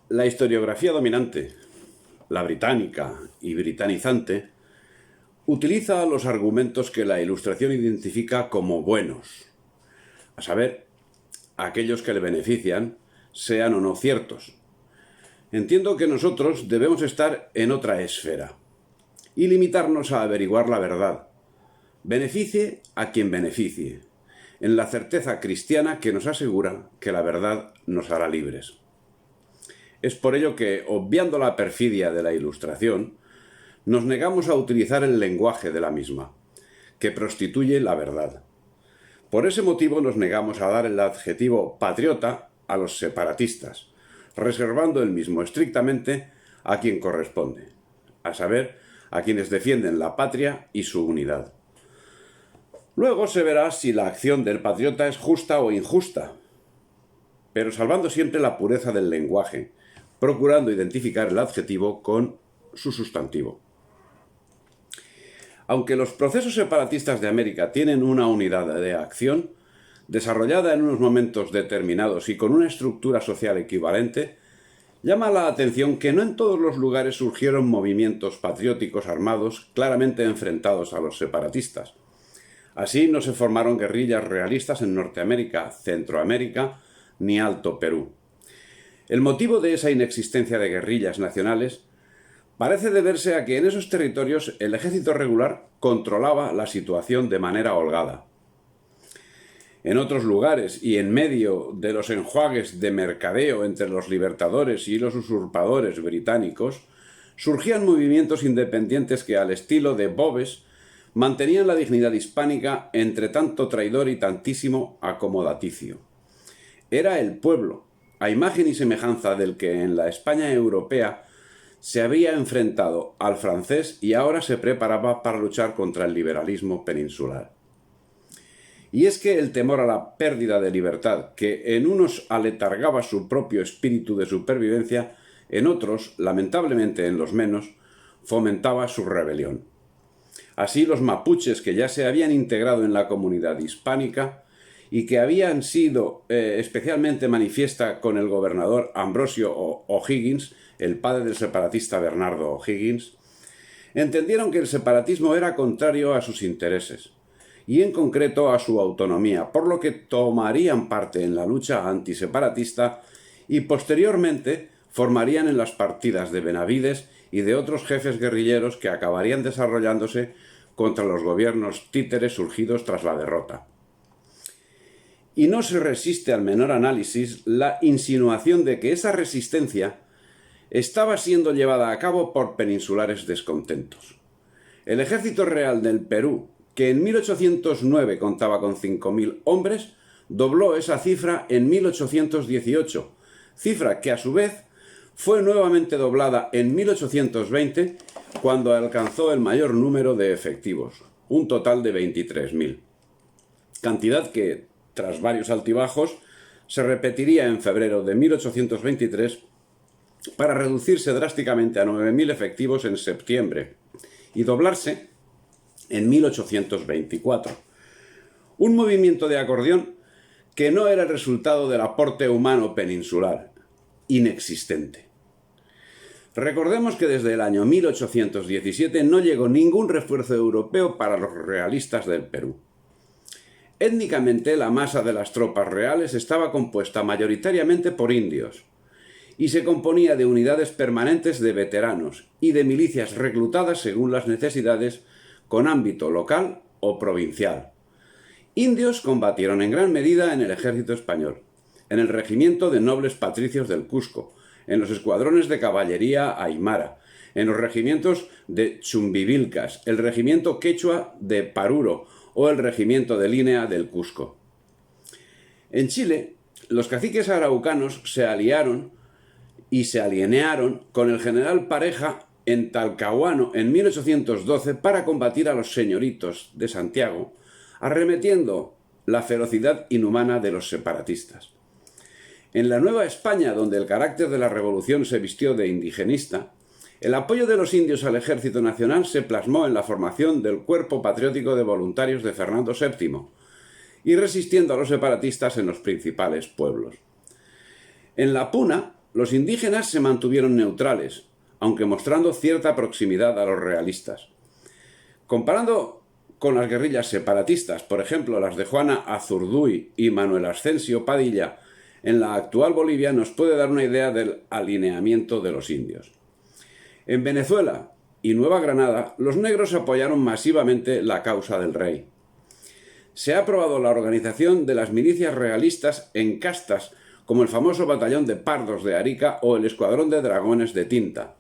La historiografía dominante, la británica y britanizante, utiliza los argumentos que la Ilustración identifica como buenos, a saber, aquellos que le benefician, sean o no ciertos. Entiendo que nosotros debemos estar en otra esfera y limitarnos a averiguar la verdad. Beneficie a quien beneficie, en la certeza cristiana que nos asegura que la verdad nos hará libres. Es por ello que, obviando la perfidia de la Ilustración, nos negamos a utilizar el lenguaje de la misma, que prostituye la verdad. Por ese motivo nos negamos a dar el adjetivo patriota a los separatistas, reservando el mismo estrictamente a quien corresponde, a saber, a quienes defienden la patria y su unidad. Luego se verá si la acción del patriota es justa o injusta, pero salvando siempre la pureza del lenguaje, procurando identificar el adjetivo con su sustantivo. Aunque los procesos separatistas de América tienen una unidad de acción, desarrollada en unos momentos determinados y con una estructura social equivalente, llama la atención que no en todos los lugares surgieron movimientos patrióticos armados claramente enfrentados a los separatistas. Así no se formaron guerrillas realistas en Norteamérica, Centroamérica ni Alto Perú. El motivo de esa inexistencia de guerrillas nacionales parece deberse a que en esos territorios el ejército regular controlaba la situación de manera holgada. En otros lugares y en medio de los enjuagues de mercadeo entre los libertadores y los usurpadores británicos, surgían movimientos independientes que, al estilo de Boves, mantenían la dignidad hispánica entre tanto traidor y tantísimo acomodaticio. Era el pueblo, a imagen y semejanza del que en la España europea se había enfrentado al francés y ahora se preparaba para luchar contra el liberalismo peninsular. Y es que el temor a la pérdida de libertad, que en unos aletargaba su propio espíritu de supervivencia, en otros, lamentablemente en los menos, fomentaba su rebelión. Así los mapuches, que ya se habían integrado en la comunidad hispánica y que habían sido especialmente manifiesta con el gobernador Ambrosio O'Higgins, el padre del separatista Bernardo O'Higgins, entendieron que el separatismo era contrario a sus intereses y en concreto a su autonomía, por lo que tomarían parte en la lucha antiseparatista y posteriormente formarían en las partidas de Benavides y de otros jefes guerrilleros que acabarían desarrollándose contra los gobiernos títeres surgidos tras la derrota. Y no se resiste al menor análisis la insinuación de que esa resistencia estaba siendo llevada a cabo por peninsulares descontentos. El ejército real del Perú, que en 1809 contaba con 5.000 hombres, dobló esa cifra en 1818, cifra que a su vez fue nuevamente doblada en 1820, cuando alcanzó el mayor número de efectivos, un total de 23.000. Cantidad que, tras varios altibajos, se repetiría en febrero de 1823 para reducirse drásticamente a 9.000 efectivos en septiembre y doblarse en 1824. Un movimiento de acordeón que no era el resultado del aporte humano peninsular, inexistente. Recordemos que desde el año 1817 no llegó ningún refuerzo europeo para los realistas del Perú. Étnicamente, la masa de las tropas reales estaba compuesta mayoritariamente por indios y se componía de unidades permanentes de veteranos y de milicias reclutadas según las necesidades con ámbito local o provincial. Indios combatieron en gran medida en el ejército español, en el regimiento de nobles patricios del Cusco, en los escuadrones de caballería aymara, en los regimientos de Chumbivilcas, el regimiento quechua de Paruro o el regimiento de línea del Cusco. En Chile, los caciques araucanos se aliaron y se alinearon con el general Pareja en Talcahuano en 1812 para combatir a los señoritos de Santiago, arremetiendo la ferocidad inhumana de los separatistas. En la Nueva España, donde el carácter de la revolución se vistió de indigenista, el apoyo de los indios al ejército nacional se plasmó en la formación del Cuerpo Patriótico de Voluntarios de Fernando VII y resistiendo a los separatistas en los principales pueblos. En la puna, los indígenas se mantuvieron neutrales, aunque mostrando cierta proximidad a los realistas. Comparando con las guerrillas separatistas, por ejemplo las de Juana Azurduy y Manuel Ascencio Padilla, en la actual Bolivia, nos puede dar una idea del alineamiento de los indios. En Venezuela y Nueva Granada, los negros apoyaron masivamente la causa del rey. Se ha aprobado la organización de las milicias realistas en castas, como el famoso batallón de Pardos de Arica o el escuadrón de dragones de Tinta.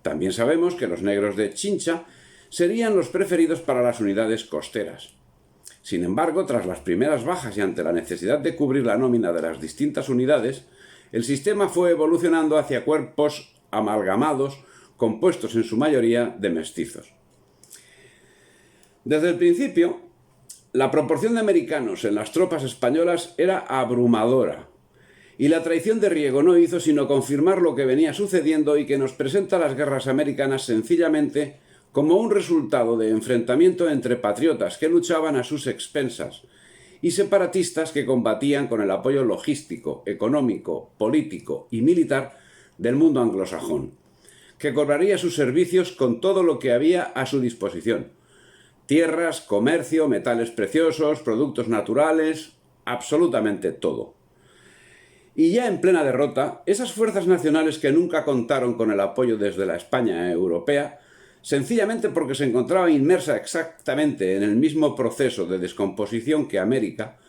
También sabemos que los negros de Chincha serían los preferidos para las unidades costeras. Sin embargo, tras las primeras bajas y ante la necesidad de cubrir la nómina de las distintas unidades, el sistema fue evolucionando hacia cuerpos amalgamados, compuestos en su mayoría de mestizos. Desde el principio, la proporción de americanos en las tropas españolas era abrumadora, y la traición de Riego no hizo sino confirmar lo que venía sucediendo y que nos presenta las guerras americanas sencillamente como un resultado de enfrentamiento entre patriotas que luchaban a sus expensas y separatistas que combatían con el apoyo logístico, económico, político y militar del mundo anglosajón, que cobraría sus servicios con todo lo que había a su disposición: tierras, comercio, metales preciosos, productos naturales, absolutamente todo. Y ya en plena derrota, esas fuerzas nacionales que nunca contaron con el apoyo desde la España europea, sencillamente porque se encontraba inmersa exactamente en el mismo proceso de descomposición que América,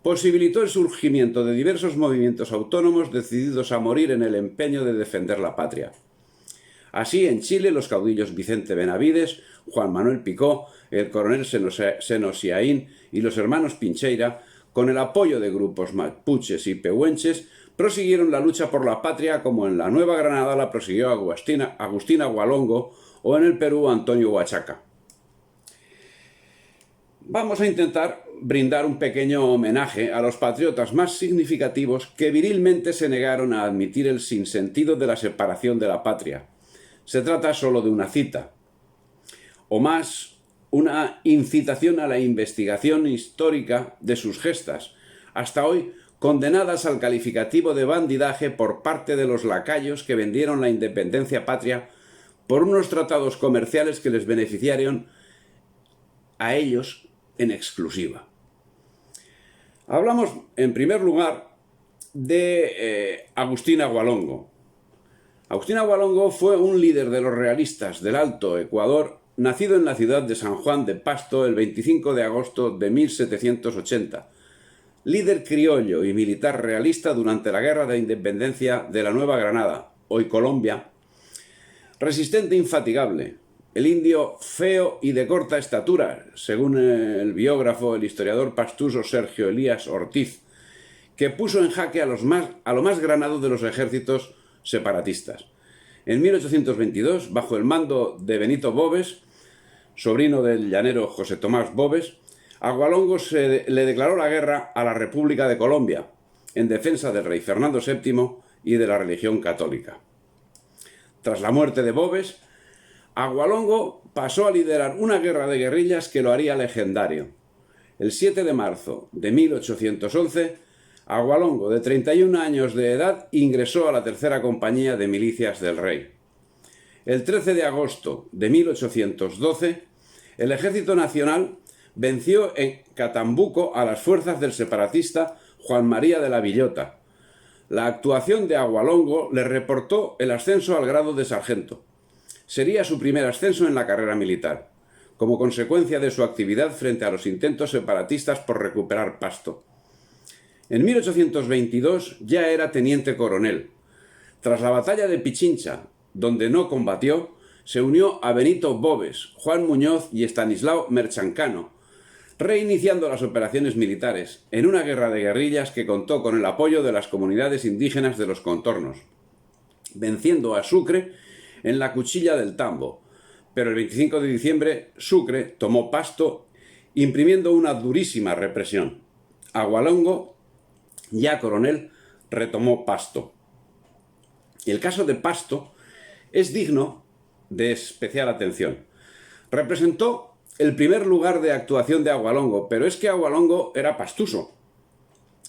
posibilitó el surgimiento de diversos movimientos autónomos decididos a morir en el empeño de defender la patria. Así, en Chile, los caudillos Vicente Benavides, Juan Manuel Picó, el coronel Senosiaín y los hermanos Pincheira, con el apoyo de grupos mapuches y pehuenches, prosiguieron la lucha por la patria, como en la Nueva Granada la prosiguió Agustín Agualongo o en el Perú Antonio Huachaca. Vamos a intentar brindar un pequeño homenaje a los patriotas más significativos que virilmente se negaron a admitir el sinsentido de la separación de la patria. Se trata solo de una cita, o más, una incitación a la investigación histórica de sus gestas, hasta hoy condenadas al calificativo de bandidaje por parte de los lacayos que vendieron la independencia patria por unos tratados comerciales que les beneficiaron a ellos en exclusiva. Hablamos, en primer lugar, de Agustín Agualongo. Agustín Agualongo fue un líder de los realistas del Alto Ecuador, nacido en la ciudad de San Juan de Pasto el 25 de agosto de 1780, líder criollo y militar realista durante la Guerra de Independencia de la Nueva Granada, hoy Colombia, resistente infatigable, el indio feo y de corta estatura, según el biógrafo, el historiador pastuso Sergio Elías Ortiz, que puso en jaque a lo más granado de los ejércitos separatistas. En 1822, bajo el mando de Benito Boves, sobrino del llanero José Tomás Boves, Agualongo le declaró la guerra a la República de Colombia, en defensa del rey Fernando VII y de la religión católica. Tras la muerte de Boves, Agualongo pasó a liderar una guerra de guerrillas que lo haría legendario. El 7 de marzo de 1811, Agualongo, de 31 años de edad, ingresó a la tercera compañía de milicias del rey. El 13 de agosto de 1812, el Ejército Nacional venció en Catambuco a las fuerzas del separatista Juan María de la Villota. La actuación de Agualongo le reportó el ascenso al grado de sargento. Sería su primer ascenso en la carrera militar, como consecuencia de su actividad frente a los intentos separatistas por recuperar Pasto. En 1822 ya era teniente coronel. Tras la batalla de Pichincha, donde no combatió, se unió a Benito Boves, Juan Muñoz y Estanislao Merchancano, reiniciando las operaciones militares en una guerra de guerrillas que contó con el apoyo de las comunidades indígenas de los contornos, venciendo a Sucre en la Cuchilla del Tambo. Pero el 25 de diciembre Sucre tomó Pasto, imprimiendo una durísima represión. Agualongo, ya coronel, retomó Pasto. El caso de Pasto es digno de especial atención. Representó el primer lugar de actuación de Agualongo, pero es que Agualongo era pastuso,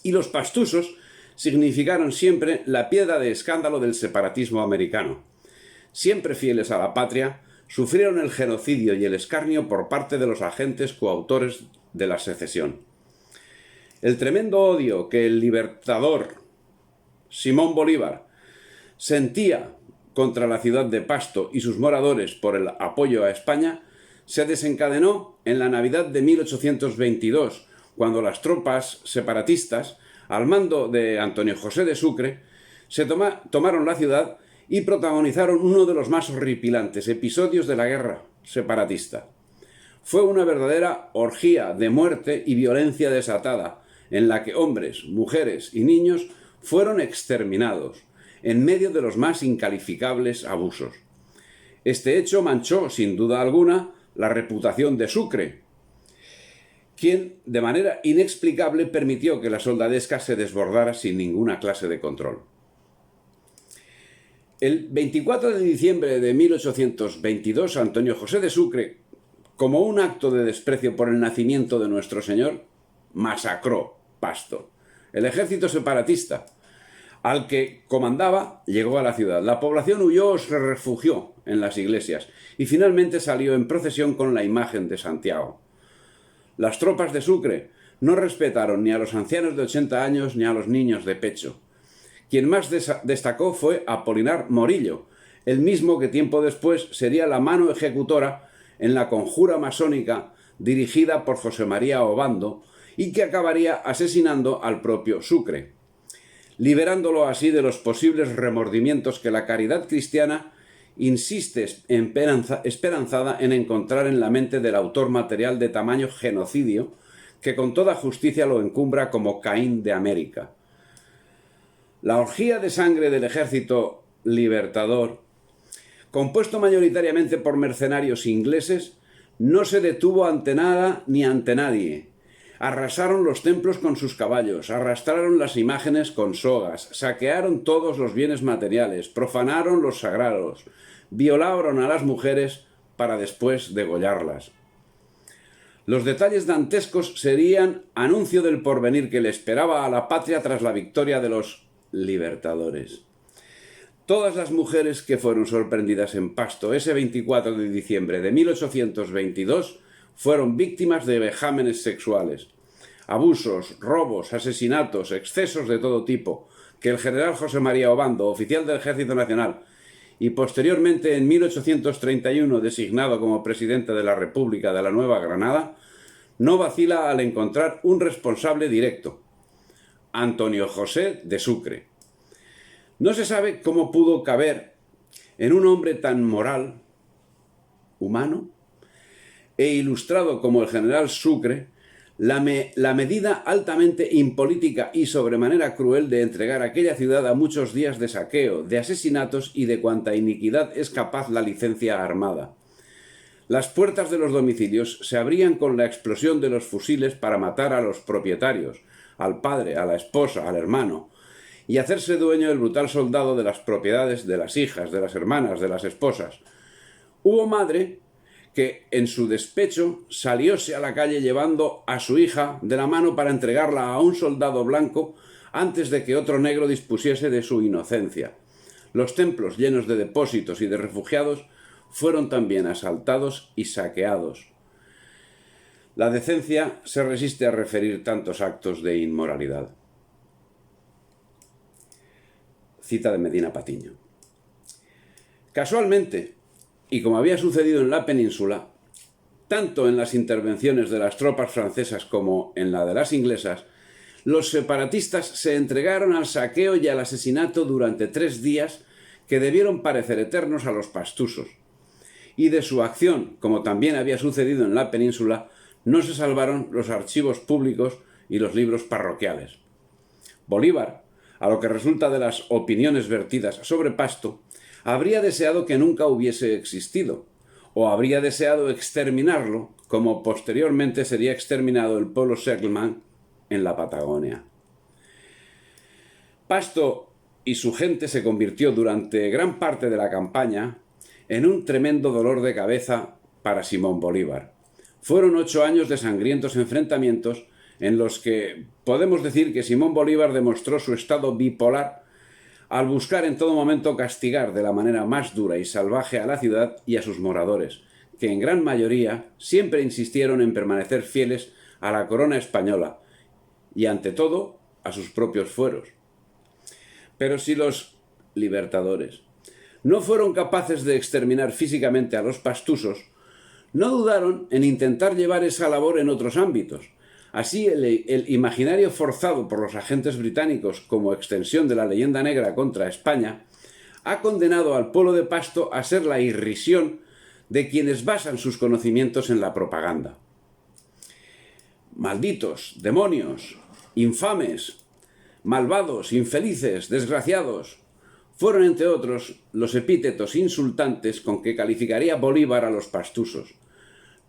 y los pastusos significaron siempre la piedra de escándalo del separatismo americano. Siempre fieles a la patria, sufrieron el genocidio y el escarnio por parte de los agentes coautores de la secesión. El tremendo odio que el libertador Simón Bolívar sentía contra la ciudad de Pasto y sus moradores por el apoyo a España se desencadenó en la Navidad de 1822, cuando las tropas separatistas, al mando de Antonio José de Sucre, tomaron la ciudad y protagonizaron uno de los más horripilantes episodios de la guerra separatista. Fue una verdadera orgía de muerte y violencia desatada, en la que hombres, mujeres y niños fueron exterminados, en medio de los más incalificables abusos. Este hecho manchó, sin duda alguna, la reputación de Sucre, quien, de manera inexplicable, permitió que la soldadesca se desbordara sin ninguna clase de control. El 24 de diciembre de 1822, Antonio José de Sucre, como un acto de desprecio por el nacimiento de nuestro Señor, masacró Pasto. El ejército separatista, al que comandaba, llegó a la ciudad. La población huyó o se refugió en las iglesias y finalmente salió en procesión con la imagen de Santiago. Las tropas de Sucre no respetaron ni a los ancianos de 80 años ni a los niños de pecho. Quien más destacó fue Apolinar Morillo, el mismo que tiempo después sería la mano ejecutora en la conjura masónica dirigida por José María Obando y que acabaría asesinando al propio Sucre, liberándolo así de los posibles remordimientos que la caridad cristiana insiste esperanzada en encontrar en la mente del autor material de tamaño genocidio, que con toda justicia lo encumbra como Caín de América. La orgía de sangre del ejército libertador, compuesto mayoritariamente por mercenarios ingleses, no se detuvo ante nada ni ante nadie. Arrasaron los templos con sus caballos, arrastraron las imágenes con sogas, saquearon todos los bienes materiales, profanaron los sagrados, violaron a las mujeres para después degollarlas. Los detalles dantescos serían anuncio del porvenir que le esperaba a la patria tras la victoria de los libertadores. Todas las mujeres que fueron sorprendidas en Pasto ese 24 de diciembre de 1822 fueron víctimas de vejámenes sexuales, abusos, robos, asesinatos, excesos de todo tipo, que el general José María Obando, oficial del Ejército Nacional, y posteriormente en 1831 designado como presidente de la República de la Nueva Granada, no vacila al encontrar un responsable directo, Antonio José de Sucre. No se sabe cómo pudo caber en un hombre tan moral, humano e ilustrado como el general Sucre la medida altamente impolítica y sobremanera cruel de entregar aquella ciudad a muchos días de saqueo, de asesinatos y de cuanta iniquidad es capaz la licencia armada. Las puertas de los domicilios se abrían con la explosión de los fusiles para matar a los propietarios, al padre, a la esposa, al hermano, y hacerse dueño del brutal soldado de las propiedades de las hijas, de las hermanas, de las esposas. Hubo madre que en su despecho salióse a la calle llevando a su hija de la mano para entregarla a un soldado blanco antes de que otro negro dispusiese de su inocencia. Los templos llenos de depósitos y de refugiados fueron también asaltados y saqueados. La decencia se resiste a referir tantos actos de inmoralidad. Cita de Medina Patiño. Casualmente, y como había sucedido en la península, tanto en las intervenciones de las tropas francesas como en la de las inglesas, los separatistas se entregaron al saqueo y al asesinato durante 3 días que debieron parecer eternos a los pastusos. Y de su acción, como también había sucedido en la península, no se salvaron los archivos públicos y los libros parroquiales. Bolívar, a lo que resulta de las opiniones vertidas sobre Pasto, habría deseado que nunca hubiese existido, o habría deseado exterminarlo, como posteriormente sería exterminado el pueblo Settlement en la Patagonia. Pasto y su gente se convirtió durante gran parte de la campaña en un tremendo dolor de cabeza para Simón Bolívar. Fueron 8 años de sangrientos enfrentamientos en los que podemos decir que Simón Bolívar demostró su estado bipolar al buscar en todo momento castigar de la manera más dura y salvaje a la ciudad y a sus moradores, que en gran mayoría siempre insistieron en permanecer fieles a la corona española y, ante todo, a sus propios fueros. Pero si los libertadores no fueron capaces de exterminar físicamente a los pastusos, no dudaron en intentar llevar esa labor en otros ámbitos. Así, el imaginario forzado por los agentes británicos como extensión de la leyenda negra contra España ha condenado al pueblo de Pasto a ser la irrisión de quienes basan sus conocimientos en la propaganda. Malditos, demonios, infames, malvados, infelices, desgraciados, fueron entre otros los epítetos insultantes con que calificaría Bolívar a los pastusos.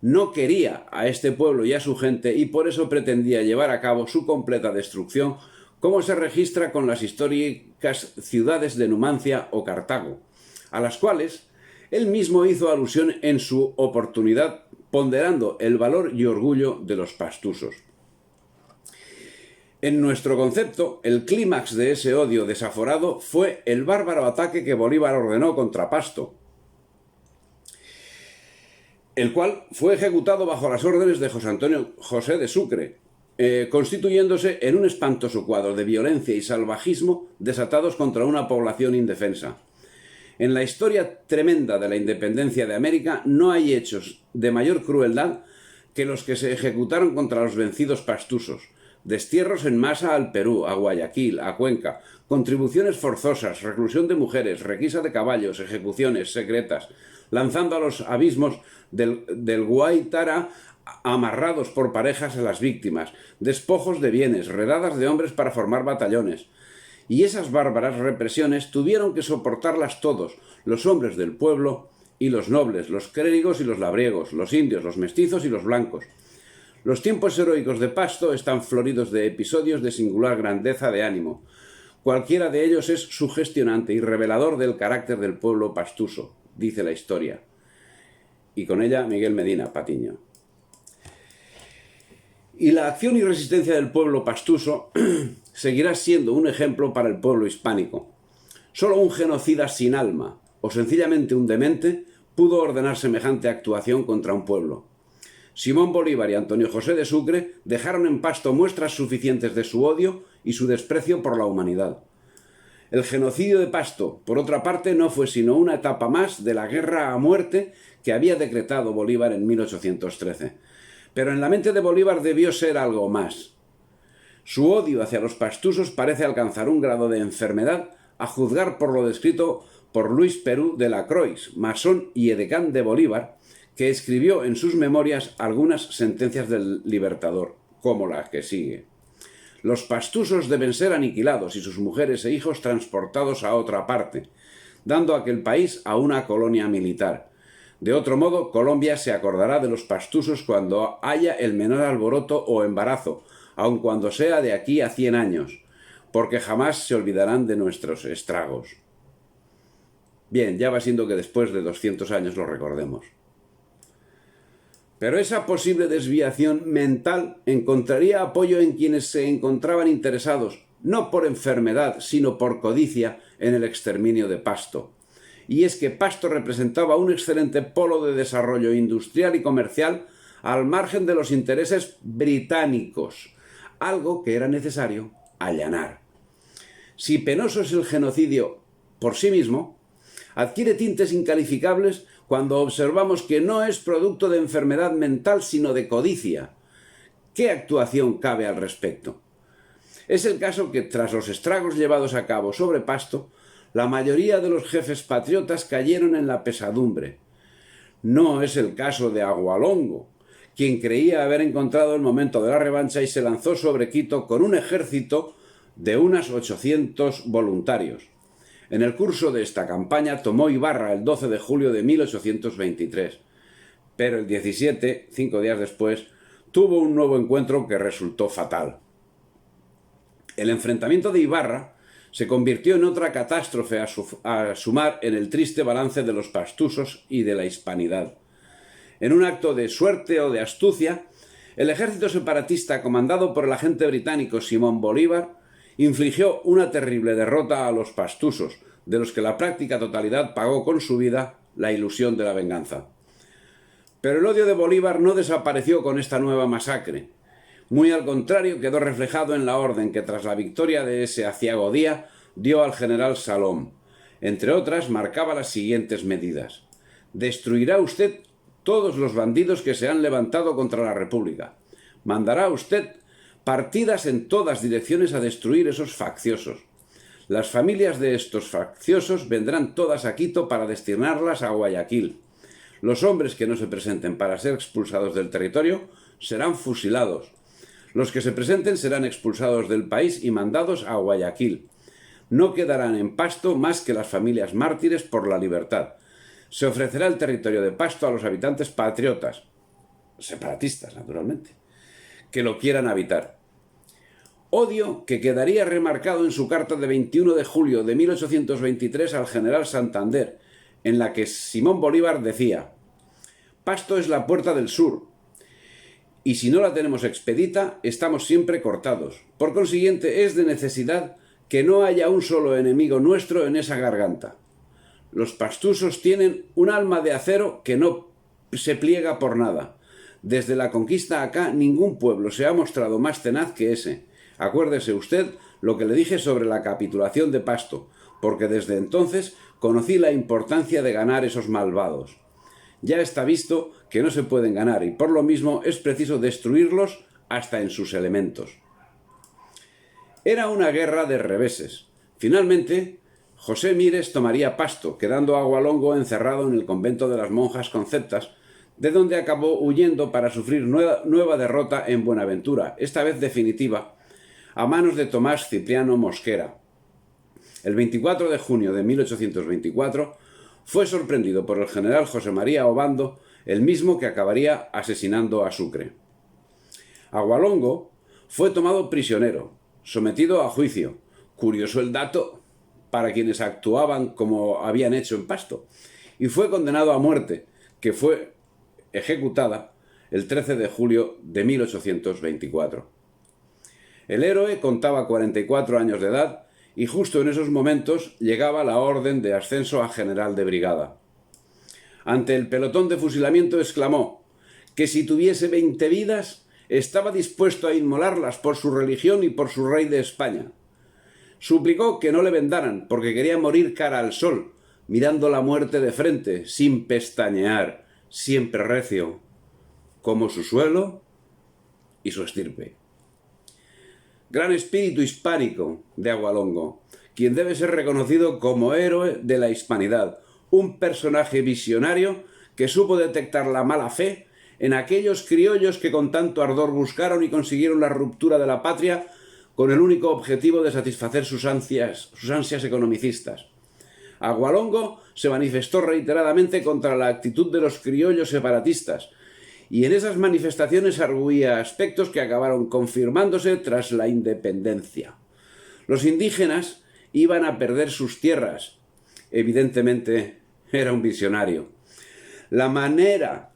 No quería a este pueblo y a su gente y por eso pretendía llevar a cabo su completa destrucción, como se registra con las históricas ciudades de Numancia o Cartago, a las cuales él mismo hizo alusión en su oportunidad, ponderando el valor y orgullo de los pastusos. En nuestro concepto, el clímax de ese odio desaforado fue el bárbaro ataque que Bolívar ordenó contra Pasto, el cual fue ejecutado bajo las órdenes de José de Sucre, constituyéndose en un espantoso cuadro de violencia y salvajismo desatados contra una población indefensa. En la historia tremenda de la independencia de América no hay hechos de mayor crueldad que los que se ejecutaron contra los vencidos pastusos. Destierros en masa al Perú, a Guayaquil, a Cuenca, contribuciones forzosas, reclusión de mujeres, requisa de caballos, ejecuciones secretas, lanzando a los abismos del Guaitara amarrados por parejas a las víctimas, despojos de bienes, redadas de hombres para formar batallones. Y esas bárbaras represiones tuvieron que soportarlas todos, los hombres del pueblo y los nobles, los clérigos y los labriegos, los indios, los mestizos y los blancos. Los tiempos heroicos de Pasto están floridos de episodios de singular grandeza de ánimo. Cualquiera de ellos es sugestionante y revelador del carácter del pueblo pastuso, dice la historia. Y con ella Miguel Medina Patiño. Y la acción y resistencia del pueblo pastuso seguirá siendo un ejemplo para el pueblo hispánico. Solo un genocida sin alma, o sencillamente un demente, pudo ordenar semejante actuación contra un pueblo. Simón Bolívar y Antonio José de Sucre dejaron en Pasto muestras suficientes de su odio y su desprecio por la humanidad. El genocidio de Pasto, por otra parte, no fue sino una etapa más de la guerra a muerte que había decretado Bolívar en 1813. Pero en la mente de Bolívar debió ser algo más. Su odio hacia los pastusos parece alcanzar un grado de enfermedad a juzgar por lo descrito por Luis Perú de la Croix, masón y edecán de Bolívar, que escribió en sus memorias algunas sentencias del Libertador, como la que sigue. Los pastusos deben ser aniquilados y sus mujeres e hijos transportados a otra parte, dando aquel país a una colonia militar. De otro modo, Colombia se acordará de los pastusos cuando haya el menor alboroto o embarazo, aun cuando sea de aquí a 100 años, porque jamás se olvidarán de nuestros estragos. Bien, ya va siendo que después de 200 años lo recordemos. Pero esa posible desviación mental encontraría apoyo en quienes se encontraban interesados, no por enfermedad, sino por codicia, en el exterminio de Pasto. Y es que Pasto representaba un excelente polo de desarrollo industrial y comercial al margen de los intereses británicos, algo que era necesario allanar. Si penoso es el genocidio por sí mismo, adquiere tintes incalificables cuando observamos que no es producto de enfermedad mental sino de codicia. ¿Qué actuación cabe al respecto? Es el caso que, tras los estragos llevados a cabo sobre Pasto, la mayoría de los jefes patriotas cayeron en la pesadumbre. No es el caso de Agualongo, quien creía haber encontrado el momento de la revancha y se lanzó sobre Quito con un ejército de unos 800 voluntarios. En el curso de esta campaña tomó Ibarra el 12 de julio de 1823, pero el 17, 5 días después, tuvo un nuevo encuentro que resultó fatal. El enfrentamiento de Ibarra se convirtió en otra catástrofe a sumar en el triste balance de los pastusos y de la hispanidad. En un acto de suerte o de astucia, El ejército separatista, comandado por el agente británico Simón Bolívar, infligió una terrible derrota a los pastusos, de los que la práctica totalidad pagó con su vida la ilusión de la venganza. Pero el odio de Bolívar no desapareció con esta nueva masacre. Muy al contrario, quedó reflejado en la orden que tras la victoria de ese aciago día dio al general Salom. Entre otras, marcaba las siguientes medidas. Destruirá usted todos los bandidos que se han levantado contra la República. Mandará usted partidas en todas direcciones a destruir esos facciosos. Las familias de estos facciosos vendrán todas a Quito para destinarlas a Guayaquil. Los hombres que no se presenten para ser expulsados del territorio serán fusilados. Los que se presenten serán expulsados del país y mandados a Guayaquil. No quedarán en Pasto más que las familias mártires por la libertad. Se ofrecerá el territorio de Pasto a los habitantes patriotas, separatistas naturalmente, que lo quieran habitar. Odio que quedaría remarcado en su carta de 21 de julio de 1823 al general Santander, en la que Simón Bolívar decía: Pasto es la puerta del sur, y si no la tenemos expedita, estamos siempre cortados. Por consiguiente, es de necesidad que no haya un solo enemigo nuestro en esa garganta. Los pastusos tienen un alma de acero que no se pliega por nada. Desde la conquista acá, ningún pueblo se ha mostrado más tenaz que ese. Acuérdese usted lo que le dije sobre la capitulación de Pasto, porque desde entonces conocí la importancia de ganar esos malvados. Ya está visto que no se pueden ganar y por lo mismo es preciso destruirlos hasta en sus elementos. Era una guerra de reveses. Finalmente, José Mires tomaría Pasto, quedando Agualongo encerrado en el convento de las monjas conceptas, de donde acabó huyendo para sufrir nueva derrota en Buenaventura, esta vez definitiva, a manos de Tomás Cipriano Mosquera. El 24 de junio de 1824 fue sorprendido por el general José María Obando, el mismo que acabaría asesinando a Sucre. Agualongo fue tomado prisionero, sometido a juicio. Curioso el dato para quienes actuaban como habían hecho en Pasto, y fue condenado a muerte, que fue ejecutada el 13 de julio de 1824. El héroe contaba 44 años de edad y justo en esos momentos llegaba la orden de ascenso a general de brigada. Ante el pelotón de fusilamiento exclamó que si tuviese 20 vidas estaba dispuesto a inmolarlas por su religión y por su rey de España. Suplicó que no le vendaran porque quería morir cara al sol, mirando la muerte de frente, sin pestañear, siempre recio, como su suelo y su estirpe. Gran espíritu hispánico de Agualongo, quien debe ser reconocido como héroe de la hispanidad, un personaje visionario que supo detectar la mala fe en aquellos criollos que con tanto ardor buscaron y consiguieron la ruptura de la patria con el único objetivo de satisfacer sus ansias economicistas. Agualongo se manifestó reiteradamente contra la actitud de los criollos separatistas, y en esas manifestaciones arguía aspectos que acabaron confirmándose tras la independencia. Los indígenas iban a perder sus tierras. Evidentemente, era un visionario. La marea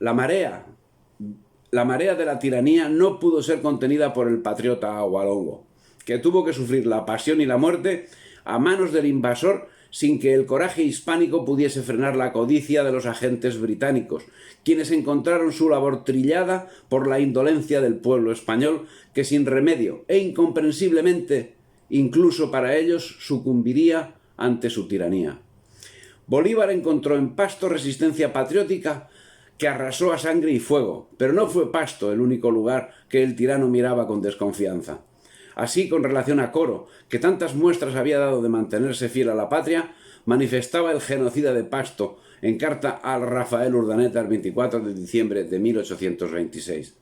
de la tiranía no pudo ser contenida por el patriota Agualongo, que tuvo que sufrir la pasión y la muerte a manos del invasor sin que el coraje hispánico pudiese frenar la codicia de los agentes británicos, quienes encontraron su labor trillada por la indolencia del pueblo español, que sin remedio e incomprensiblemente, incluso para ellos, sucumbiría ante su tiranía. Bolívar encontró en Pasto resistencia patriótica que arrasó a sangre y fuego, pero no fue Pasto el único lugar que el tirano miraba con desconfianza. Así, con relación a Coro, que tantas muestras había dado de mantenerse fiel a la patria, manifestaba el genocida de Pasto en carta a Rafael Urdaneta el 24 de diciembre de 1826.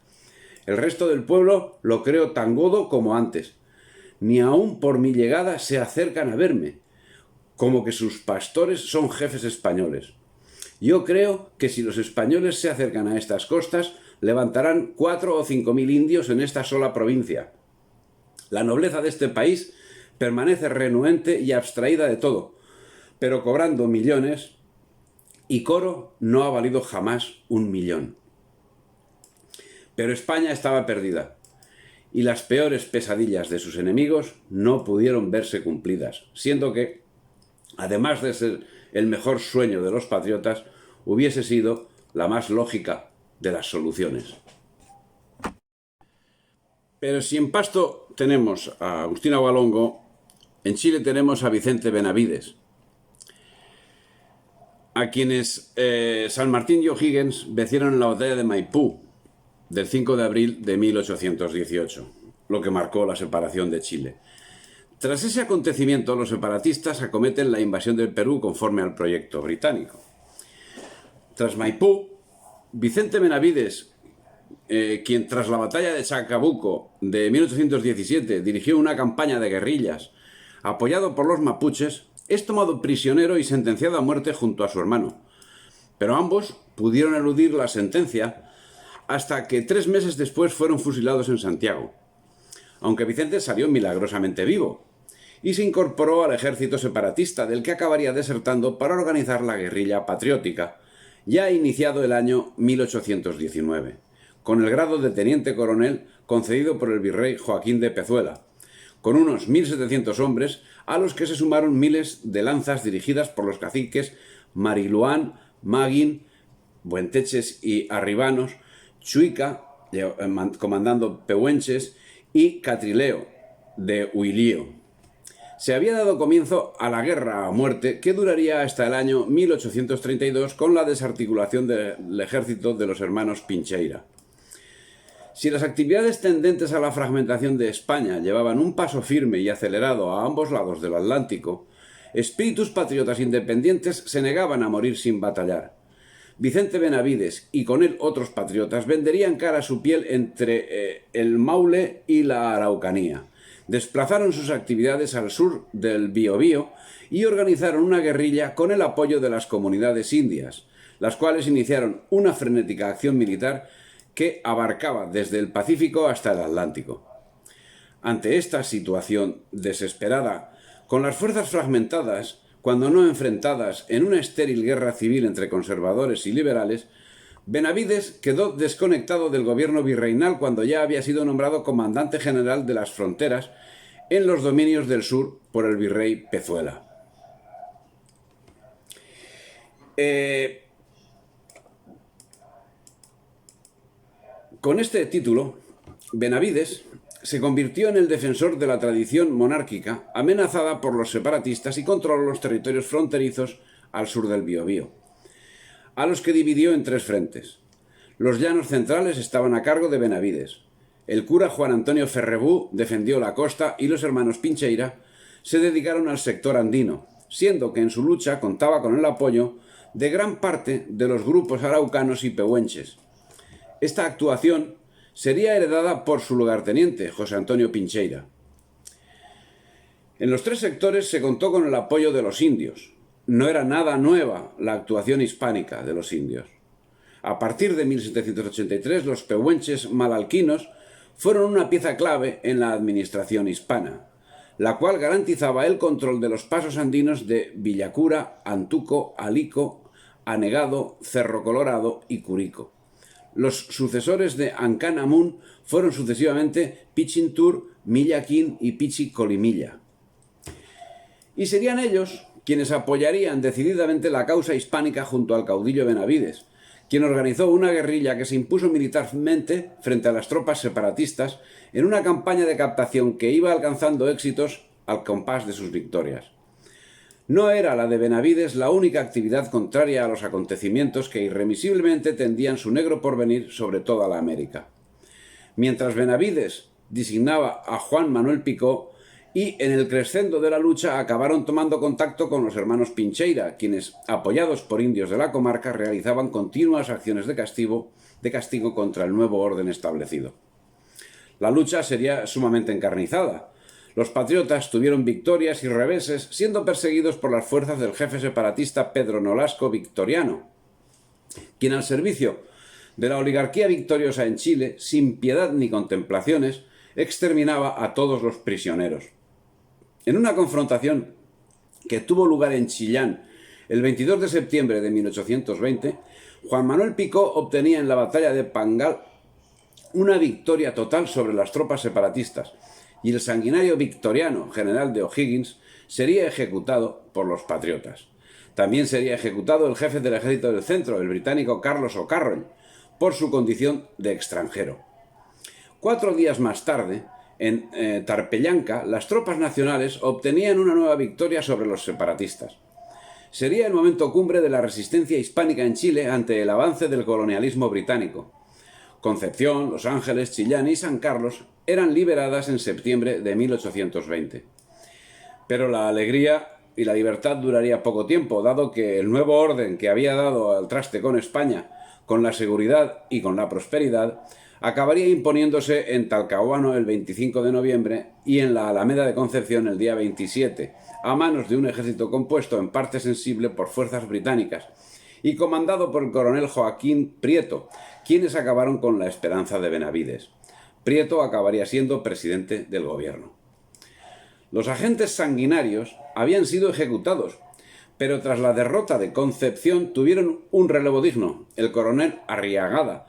El resto del pueblo lo creo tan godo como antes. Ni aun por mi llegada se acercan a verme, como que sus pastores son jefes españoles. Yo creo que si los españoles se acercan a estas costas, levantarán 4 o 5 mil indios en esta sola provincia. La nobleza de este país permanece renuente y abstraída de todo, pero cobrando millones, y Coro no ha valido jamás 1 millón. Pero España estaba perdida, y las peores pesadillas de sus enemigos no pudieron verse cumplidas, siendo que, además de ser el mejor sueño de los patriotas, hubiese sido la más lógica de las soluciones. Pero si en Pasto tenemos a Agustín Agualongo, en Chile tenemos a Vicente Benavides, a quienes San Martín y O'Higgins vencieron en la batalla de Maipú del 5 de abril de 1818, lo que marcó la separación de Chile. Tras ese acontecimiento, los separatistas acometen la invasión del Perú conforme al proyecto británico. Tras Maipú, Vicente Benavides, quien tras la batalla de Chacabuco de 1817 dirigió una campaña de guerrillas apoyado por los mapuches, es tomado prisionero y sentenciado a muerte junto a su hermano. Pero ambos pudieron eludir la sentencia hasta que 3 meses después fueron fusilados en Santiago, aunque Vicente salió milagrosamente vivo y se incorporó al ejército separatista, del que acabaría desertando para organizar la guerrilla patriótica, ya iniciado el año 1819, con el grado de teniente coronel concedido por el virrey Joaquín de Pezuela, con unos 1.700 hombres, a los que se sumaron miles de lanzas dirigidas por los caciques Mariluán, Maguín, Buenteches y Arribanos, Chuica, comandando Pehuenches, y Catrileo, de Huilío. Se había dado comienzo a la guerra a muerte, que duraría hasta el año 1832 con la desarticulación del ejército de los hermanos Pincheira. Si las actividades tendentes a la fragmentación de España llevaban un paso firme y acelerado a ambos lados del Atlántico, espíritus patriotas independientes se negaban a morir sin batallar. Vicente Benavides y con él otros patriotas venderían cara a su piel entre el Maule y la Araucanía. Desplazaron sus actividades al sur del Biobío y organizaron una guerrilla con el apoyo de las comunidades indias, las cuales iniciaron una frenética acción militar que abarcaba desde el Pacífico hasta el Atlántico. Ante esta situación desesperada, con las fuerzas fragmentadas, cuando no enfrentadas en una estéril guerra civil entre conservadores y liberales, Benavides quedó desconectado del gobierno virreinal cuando ya había sido nombrado comandante general de las fronteras en los dominios del sur por el virrey Pezuela. Con este título, Benavides se convirtió en el defensor de la tradición monárquica amenazada por los separatistas y controló los territorios fronterizos al sur del Biobío, a los que dividió en 3 frentes. Los llanos centrales estaban a cargo de Benavides. El cura Juan Antonio Ferrebú defendió la costa y los hermanos Pincheira se dedicaron al sector andino, siendo que en su lucha contaba con el apoyo de gran parte de los grupos araucanos y pehuenches. Esta actuación sería heredada por su lugarteniente, José Antonio Pincheira. En los 3 sectores se contó con el apoyo de los indios. No era nada nueva la actuación hispánica de los indios. A partir de 1783, los pehuenches malalquinos fueron una pieza clave en la administración hispana, la cual garantizaba el control de los pasos andinos de Villacura, Antuco, Alico, Anegado, Cerro Colorado y Curico. Los sucesores de Ancanamun fueron sucesivamente Pichintur, Millaquín y Pichicolimilla. Y serían ellos quienes apoyarían decididamente la causa hispánica junto al caudillo Benavides, quien organizó una guerrilla que se impuso militarmente frente a las tropas separatistas en una campaña de captación que iba alcanzando éxitos al compás de sus victorias. No era la de Benavides la única actividad contraria a los acontecimientos que irremisiblemente tendían su negro porvenir sobre toda la América. Mientras Benavides designaba a Juan Manuel Picó, y en el crescendo de la lucha acabaron tomando contacto con los hermanos Pincheira, quienes, apoyados por indios de la comarca, realizaban continuas acciones de castigo contra el nuevo orden establecido. La lucha sería sumamente encarnizada. Los patriotas tuvieron victorias y reveses, siendo perseguidos por las fuerzas del jefe separatista Pedro Nolasco Victoriano, quien al servicio de la oligarquía victoriosa en Chile, sin piedad ni contemplaciones, exterminaba a todos los prisioneros. En una confrontación que tuvo lugar en Chillán el 22 de septiembre de 1820, Juan Manuel Picó obtenía en la batalla de Pangal una victoria total sobre las tropas separatistas, y el sanguinario victoriano general de O'Higgins sería ejecutado por los patriotas. También sería ejecutado el jefe del ejército del centro, el británico Carlos O'Carroll, por su condición de extranjero. 4 días más tarde, en Tarpellanca, las tropas nacionales obtenían una nueva victoria sobre los separatistas. Sería el momento cumbre de la resistencia hispánica en Chile ante el avance del colonialismo británico. Concepción, Los Ángeles, Chillán y San Carlos eran liberadas en septiembre de 1820. Pero la alegría y la libertad duraría poco tiempo, dado que el nuevo orden que había dado al traste con España, con la seguridad y con la prosperidad, acabaría imponiéndose en Talcahuano el 25 de noviembre y en la Alameda de Concepción el día 27, a manos de un ejército compuesto en parte sensible por fuerzas británicas y comandado por el coronel Joaquín Prieto, quienes acabaron con la esperanza de Benavides. Prieto acabaría siendo presidente del gobierno. Los agentes sanguinarios habían sido ejecutados, pero tras la derrota de Concepción tuvieron un relevo digno, el coronel Arriagada,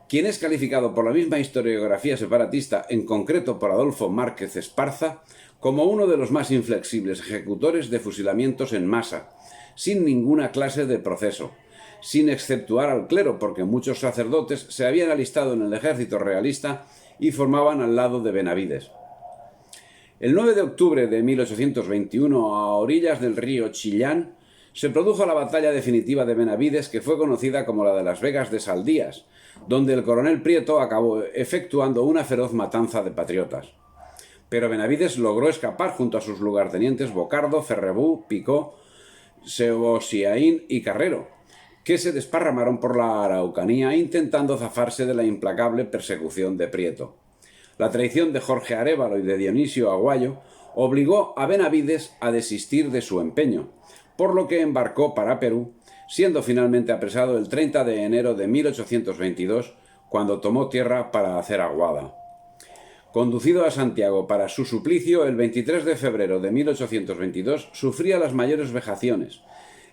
quien es calificado por la misma historiografía separatista, en concreto por Adolfo Márquez Esparza, como uno de los más inflexibles ejecutores de fusilamientos en masa, sin ninguna clase de proceso, sin exceptuar al clero, porque muchos sacerdotes se habían alistado en el ejército realista y formaban al lado de Benavides. El 9 de octubre de 1821, a orillas del río Chillán, se produjo la batalla definitiva de Benavides, que fue conocida como la de las Vegas de Saldías, donde el coronel Prieto acabó efectuando una feroz matanza de patriotas. Pero Benavides logró escapar junto a sus lugartenientes Bocardo, Ferrebú, Picó, Sebosiaín y Carrero, que se desparramaron por la Araucanía intentando zafarse de la implacable persecución de Prieto. La traición de Jorge Arévalo y de Dionisio Aguayo obligó a Benavides a desistir de su empeño, por lo que embarcó para Perú, siendo finalmente apresado el 30 de enero de 1822, cuando tomó tierra para hacer aguada. Conducido a Santiago para su suplicio, el 23 de febrero de 1822 sufría las mayores vejaciones.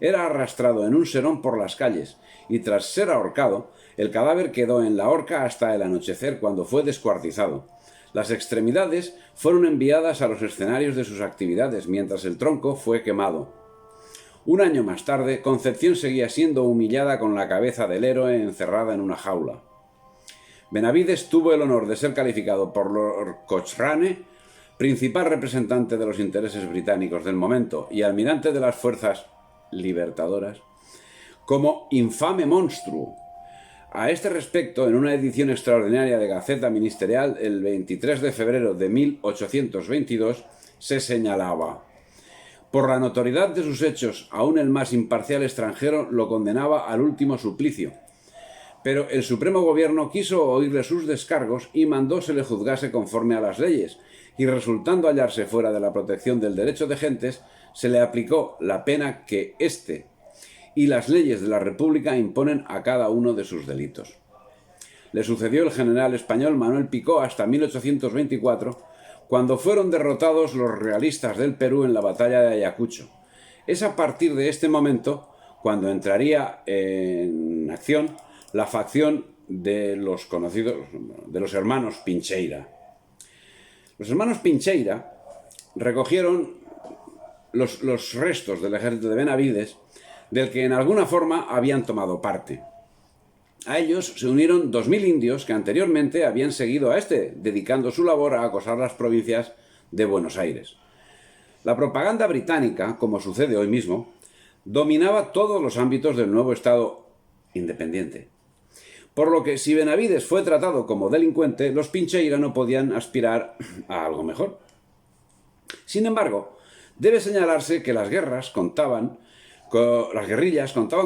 Era arrastrado en un serón por las calles y, tras ser ahorcado, el cadáver quedó en la horca hasta el anochecer, cuando fue descuartizado. Las extremidades fueron enviadas a los escenarios de sus actividades, mientras el tronco fue quemado. Un año más tarde, Concepción seguía siendo humillada con la cabeza del héroe encerrada en una jaula. Benavides tuvo el honor de ser calificado por Lord Cochrane, principal representante de los intereses británicos del momento y almirante de las fuerzas libertadoras, como infame monstruo. A este respecto, en una edición extraordinaria de Gaceta Ministerial, el 23 de febrero de 1822, se señalaba: por la notoriedad de sus hechos, aún el más imparcial extranjero lo condenaba al último suplicio. Pero el Supremo Gobierno quiso oírle sus descargos y mandó se le juzgase conforme a las leyes, y resultando hallarse fuera de la protección del derecho de gentes, se le aplicó la pena que éste y las leyes de la República imponen a cada uno de sus delitos. Le sucedió el general español Manuel Picó hasta 1824, cuando fueron derrotados los realistas del Perú en la batalla de Ayacucho. Es a partir de este momento cuando entraría en acción la facción de los conocidos, de los hermanos Pincheira. Los hermanos Pincheira recogieron los restos del ejército de Benavides, del que en alguna forma habían tomado parte. A ellos se unieron 2000 indios que anteriormente habían seguido a este, dedicando su labor a acosar las provincias de Buenos Aires. La propaganda británica, como sucede hoy mismo, dominaba todos los ámbitos del nuevo Estado independiente. Por lo que, si Benavides fue tratado como delincuente, los Pincheira no podían aspirar a algo mejor. Sin embargo, debe señalarse que las guerrillas contaban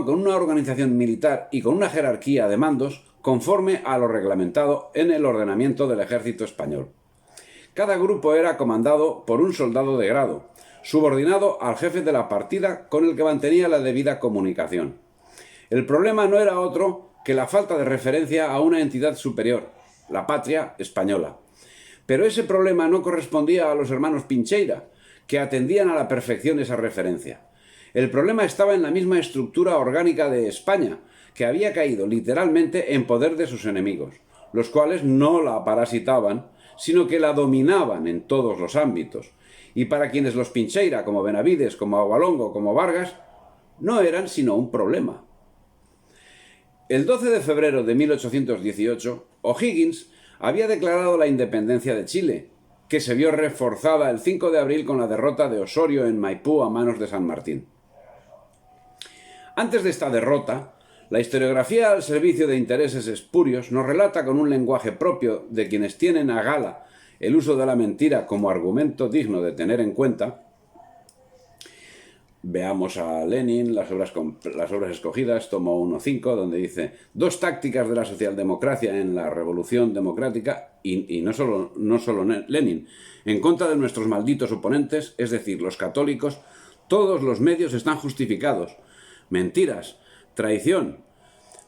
con una organización militar y con una jerarquía de mandos conforme a lo reglamentado en el ordenamiento del ejército español. Cada grupo era comandado por un soldado de grado, subordinado al jefe de la partida, con el que mantenía la debida comunicación. El problema no era otro que la falta de referencia a una entidad superior, la patria española. Pero ese problema no correspondía a los hermanos Pincheira, que atendían a la perfección esa referencia. El problema estaba en la misma estructura orgánica de España, que había caído literalmente en poder de sus enemigos. los cuales no la parasitaban, sino que la dominaban en todos los ámbitos, y para quienes los Pincheira, como Benavides, como Agualongo, como Vargas, no eran sino un problema. El 12 de febrero de 1818, O'Higgins había declarado la independencia de Chile, que se vio reforzada el 5 de abril con la derrota de Osorio en Maipú a manos de San Martín. Antes de esta derrota, la historiografía al servicio de intereses espurios nos relata con un lenguaje propio de quienes tienen a gala el uso de la mentira como argumento digno de tener en cuenta. Veamos a Lenin, las obras escogidas, tomo 1.5, donde dice: dos tácticas de la socialdemocracia en la revolución democrática, y no solo Lenin, en contra de nuestros malditos oponentes, es decir, los católicos, todos los medios están justificados. Mentiras, traición,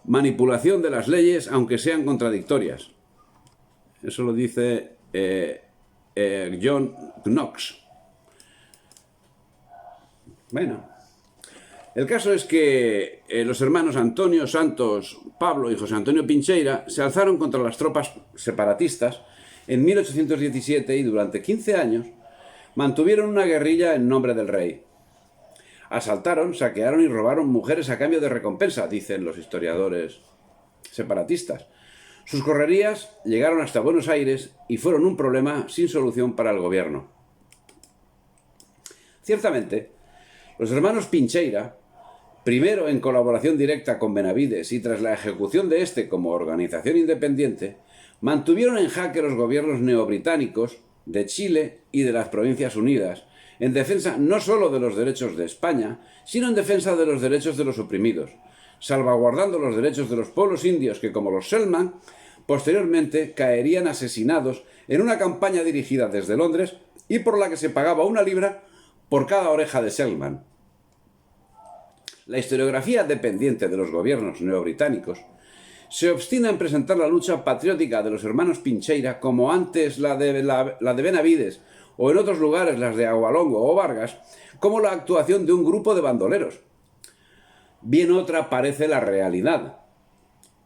manipulación de las leyes, aunque sean contradictorias. Eso lo dice John Knox. Bueno, el caso es que los hermanos Antonio Santos, Pablo y José Antonio Pincheira se alzaron contra las tropas separatistas en 1817 y durante 15 años mantuvieron una guerrilla en nombre del rey. Asaltaron, saquearon y robaron mujeres a cambio de recompensa, dicen los historiadores separatistas. Sus correrías llegaron hasta Buenos Aires y fueron un problema sin solución para el gobierno. Ciertamente, los hermanos Pincheira, primero en colaboración directa con Benavides y tras la ejecución de este como organización independiente, mantuvieron en jaque los gobiernos neobritánicos de Chile y de las Provincias Unidas, en defensa no solo de los derechos de España, sino en defensa de los derechos de los oprimidos, salvaguardando los derechos de los pueblos indios que, como los Selman, posteriormente caerían asesinados en una campaña dirigida desde Londres y por la que se pagaba 1 libra por cada oreja de Selman. La historiografía dependiente de los gobiernos neobritánicos se obstina en presentar la lucha patriótica de los hermanos Pincheira como antes la de Benavides, o en otros lugares las de Agualongo o Vargas, como la actuación de un grupo de bandoleros. Bien otra parece la realidad.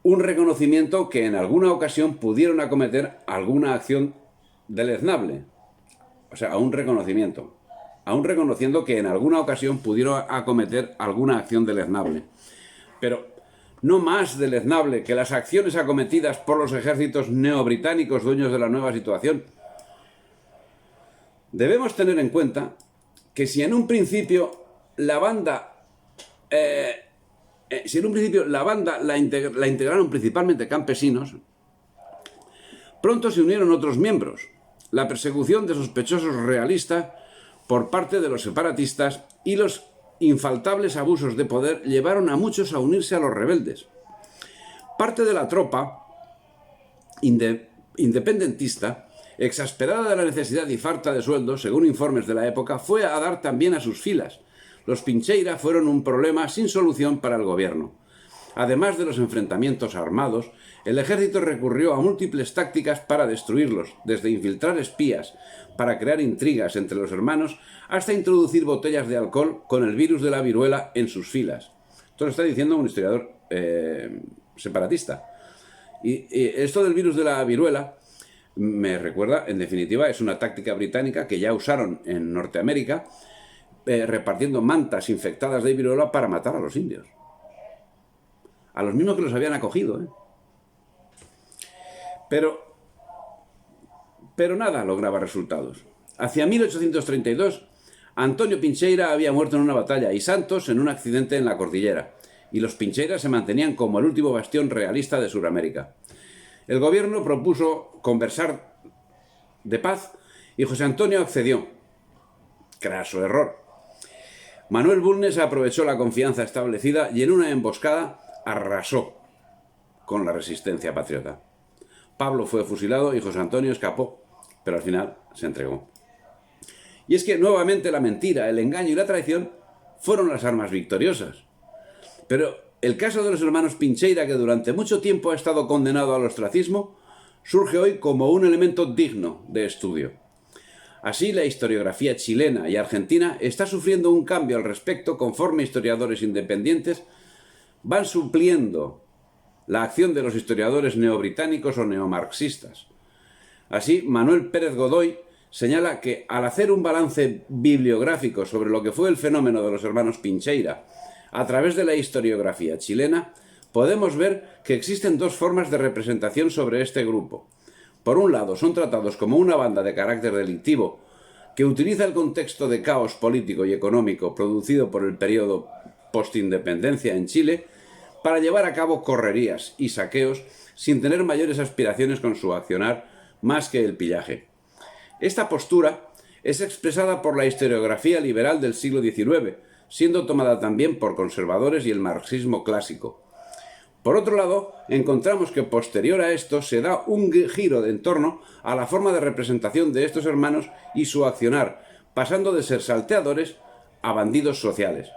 Un reconocimiento que en alguna ocasión pudieron acometer alguna acción deleznable. O sea, aún reconociendo que en alguna ocasión pudieron acometer alguna acción deleznable. Pero no más deleznable que las acciones acometidas por los ejércitos neobritánicos dueños de la nueva situación. Debemos tener en cuenta que si en un principio la integraron principalmente campesinos, pronto se unieron otros miembros. La persecución de sospechosos realistas por parte de los separatistas y los infaltables abusos de poder llevaron a muchos a unirse a los rebeldes. Parte de la tropa independentista, exasperada de la necesidad y falta de sueldo, según informes de la época, fue a dar también a sus filas. Los Pincheira fueron un problema sin solución para el gobierno. Además de los enfrentamientos armados, el ejército recurrió a múltiples tácticas para destruirlos, desde infiltrar espías, para crear intrigas entre los hermanos, hasta introducir botellas de alcohol con el virus de la viruela en sus filas. Esto lo está diciendo un historiador separatista. Y esto del virus de la viruela me recuerda, en definitiva, es una táctica británica que ya usaron en Norteamérica, repartiendo mantas infectadas de viruela para matar a los indios. A los mismos que los habían acogido, Pero nada lograba resultados. Hacia 1832, Antonio Pincheira había muerto en una batalla y Santos en un accidente en la cordillera, y los Pincheira se mantenían como el último bastión realista de Sudamérica. El gobierno propuso conversar de paz y José Antonio accedió. Craso error. Manuel Bulnes aprovechó la confianza establecida y en una emboscada arrasó con la resistencia patriota. Pablo fue fusilado y José Antonio escapó, pero al final se entregó. Y es que nuevamente la mentira, el engaño y la traición fueron las armas victoriosas. Pero el caso de los hermanos Pincheira, que durante mucho tiempo ha estado condenado al ostracismo, surge hoy como un elemento digno de estudio. Así, la historiografía chilena y argentina está sufriendo un cambio al respecto conforme historiadores independientes van supliendo la acción de los historiadores neobritánicos o neomarxistas. Así, Manuel Pérez Godoy señala que al hacer un balance bibliográfico sobre lo que fue el fenómeno de los hermanos Pincheira a través de la historiografía chilena, podemos ver que existen dos formas de representación sobre este grupo. Por un lado, son tratados como una banda de carácter delictivo que utiliza el contexto de caos político y económico producido por el periodo postindependencia en Chile para llevar a cabo correrías y saqueos sin tener mayores aspiraciones con su accionar más que el pillaje. Esta postura es expresada por la historiografía liberal del siglo XIX, siendo tomada también por conservadores y el marxismo clásico. Por otro lado, encontramos que posterior a esto se da un giro en torno a la forma de representación de estos hermanos y su accionar, pasando de ser salteadores a bandidos sociales.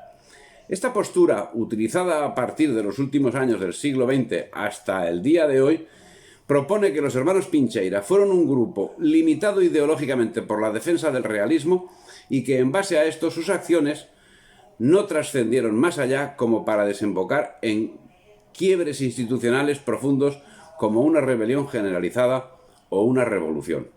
Esta postura, utilizada a partir de los últimos años del siglo XX hasta el día de hoy, propone que los hermanos Pincheira fueron un grupo limitado ideológicamente por la defensa del realismo y que en base a esto sus acciones no trascendieron más allá como para desembocar en quiebres institucionales profundos como una rebelión generalizada o una revolución.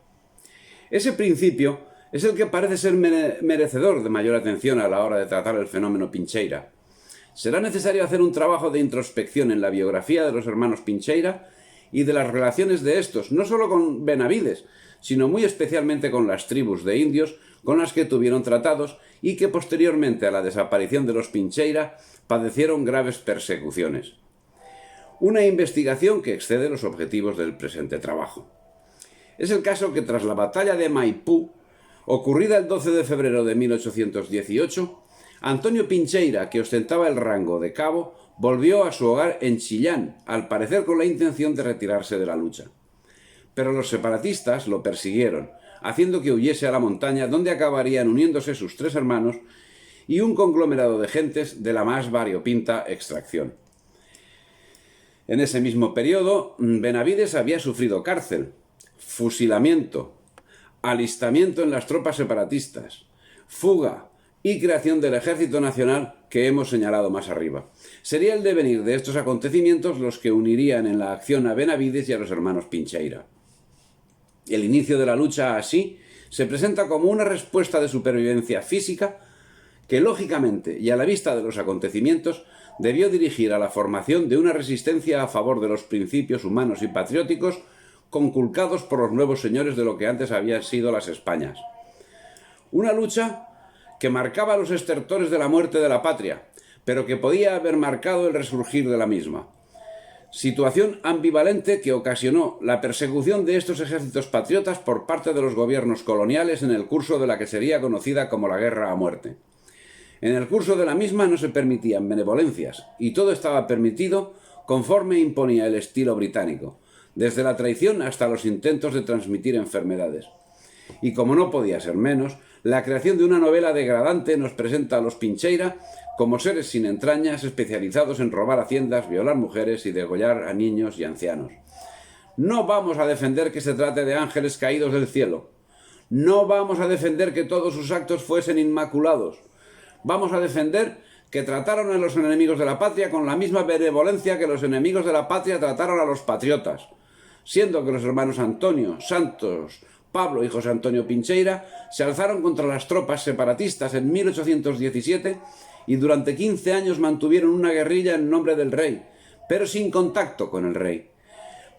Ese principio es el que parece ser merecedor de mayor atención a la hora de tratar el fenómeno Pincheira. Será necesario hacer un trabajo de introspección en la biografía de los hermanos Pincheira y de las relaciones de estos, no solo con Benavides, sino muy especialmente con las tribus de indios con las que tuvieron tratados y que posteriormente a la desaparición de los Pincheira padecieron graves persecuciones. Una investigación que excede los objetivos del presente trabajo. Es el caso que tras la batalla de Maipú, ocurrida el 12 de febrero de 1818, Antonio Pincheira, que ostentaba el rango de cabo, volvió a su hogar en Chillán, al parecer con la intención de retirarse de la lucha. Pero los separatistas lo persiguieron, haciendo que huyese a la montaña, donde acabarían uniéndose sus tres hermanos y un conglomerado de gentes de la más variopinta extracción. En ese mismo periodo, Benavides había sufrido cárcel, fusilamiento, alistamiento en las tropas separatistas, fuga y creación del Ejército Nacional que hemos señalado más arriba. Sería el devenir de estos acontecimientos los que unirían en la acción a Benavides y a los hermanos Pincheira. El inicio de la lucha, así, se presenta como una respuesta de supervivencia física que, lógicamente y a la vista de los acontecimientos, debió dirigir a la formación de una resistencia a favor de los principios humanos y patrióticos conculcados por los nuevos señores de lo que antes habían sido las Españas. Una lucha que marcaba los estertores de la muerte de la patria, pero que podía haber marcado el resurgir de la misma. Situación ambivalente que ocasionó la persecución de estos ejércitos patriotas por parte de los gobiernos coloniales en el curso de la que sería conocida como la Guerra a Muerte. En el curso de la misma no se permitían benevolencias, y todo estaba permitido conforme imponía el estilo británico, desde la traición hasta los intentos de transmitir enfermedades. Y como no podía ser menos, la creación de una novela degradante nos presenta a los Pincheira como seres sin entrañas especializados en robar haciendas, violar mujeres y degollar a niños y ancianos. No vamos a defender que se trate de ángeles caídos del cielo. No vamos a defender que todos sus actos fuesen inmaculados. Vamos a defender que trataron a los enemigos de la patria con la misma benevolencia que los enemigos de la patria trataron a los patriotas, siendo que los hermanos Antonio, Santos, Pablo y José Antonio Pincheira se alzaron contra las tropas separatistas en 1817 y durante 15 años mantuvieron una guerrilla en nombre del rey, pero sin contacto con el rey,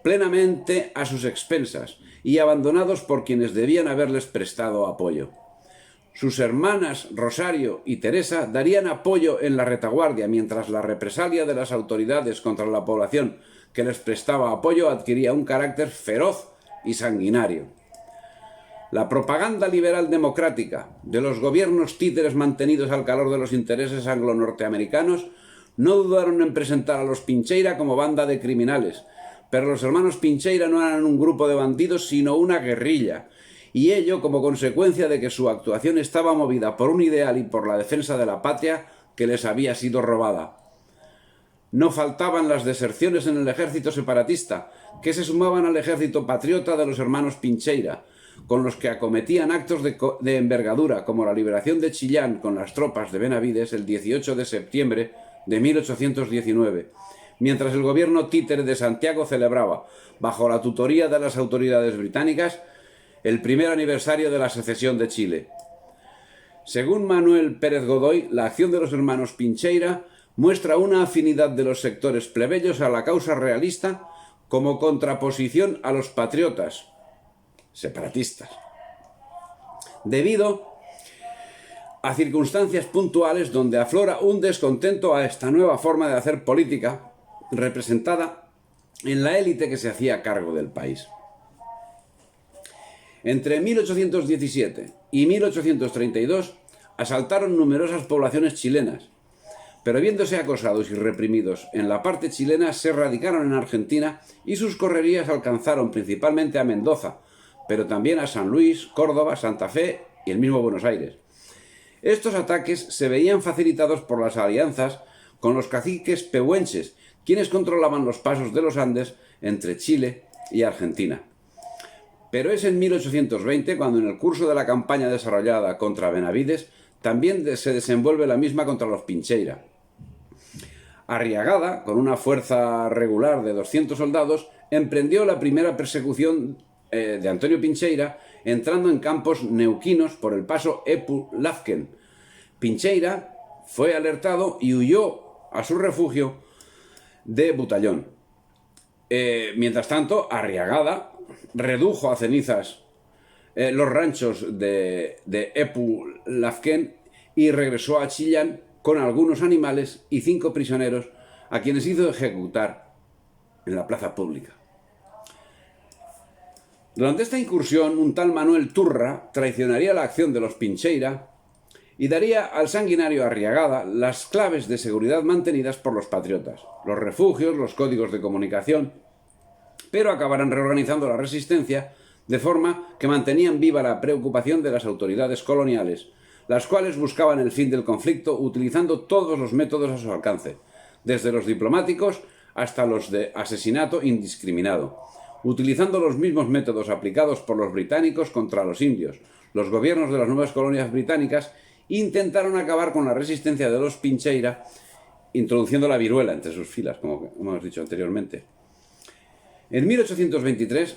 plenamente a sus expensas y abandonados por quienes debían haberles prestado apoyo. Sus hermanas Rosario y Teresa darían apoyo en la retaguardia, mientras la represalia de las autoridades contra la población que les prestaba apoyo adquiría un carácter feroz y sanguinario. La propaganda liberal democrática de los gobiernos títeres mantenidos al calor de los intereses anglo-norteamericanos no dudaron en presentar a los Pincheira como banda de criminales, pero los hermanos Pincheira no eran un grupo de bandidos sino una guerrilla, y ello como consecuencia de que su actuación estaba movida por un ideal y por la defensa de la patria que les había sido robada. No faltaban las deserciones en el ejército separatista, que se sumaban al ejército patriota de los hermanos Pincheira, con los que acometían actos de envergadura, como la liberación de Chillán con las tropas de Benavides el 18 de septiembre de 1819, mientras el gobierno títere de Santiago celebraba, bajo la tutoría de las autoridades británicas, el primer aniversario de la secesión de Chile. Según Manuel Pérez Godoy, la acción de los hermanos Pincheira muestra una afinidad de los sectores plebeyos a la causa realista como contraposición a los patriotas separatistas, debido a circunstancias puntuales donde aflora un descontento a esta nueva forma de hacer política representada en la élite que se hacía cargo del país. Entre 1817 y 1832 asaltaron numerosas poblaciones chilenas, pero viéndose acosados y reprimidos en la parte chilena se radicaron en Argentina y sus correrías alcanzaron principalmente a Mendoza, pero también a San Luis, Córdoba, Santa Fe y el mismo Buenos Aires. Estos ataques se veían facilitados por las alianzas con los caciques pehuenches, quienes controlaban los pasos de los Andes entre Chile y Argentina. Pero es en 1820 cuando en el curso de la campaña desarrollada contra Benavides también se desenvuelve la misma contra los Pincheira. Arriagada, con una fuerza regular de 200 soldados, emprendió la primera persecución de Antonio Pincheira, entrando en campos neuquinos por el paso Epu-Lafken. Pincheira fue alertado y huyó a su refugio de Butallón. Mientras tanto, Arriagada redujo a cenizas los ranchos de Epu-Lafken y regresó a Chillán con algunos animales y 5 prisioneros a quienes hizo ejecutar en la plaza pública. Durante esta incursión, un tal Manuel Turra traicionaría la acción de los Pincheira y daría al sanguinario Arriagada las claves de seguridad mantenidas por los patriotas, los refugios, los códigos de comunicación, pero acabarán reorganizando la resistencia de forma que mantenían viva la preocupación de las autoridades coloniales, las cuales buscaban el fin del conflicto utilizando todos los métodos a su alcance, desde los diplomáticos hasta los de asesinato indiscriminado, utilizando los mismos métodos aplicados por los británicos contra los indios. Los gobiernos de las nuevas colonias británicas intentaron acabar con la resistencia de los Pincheira, introduciendo la viruela entre sus filas, como hemos dicho anteriormente. En 1823,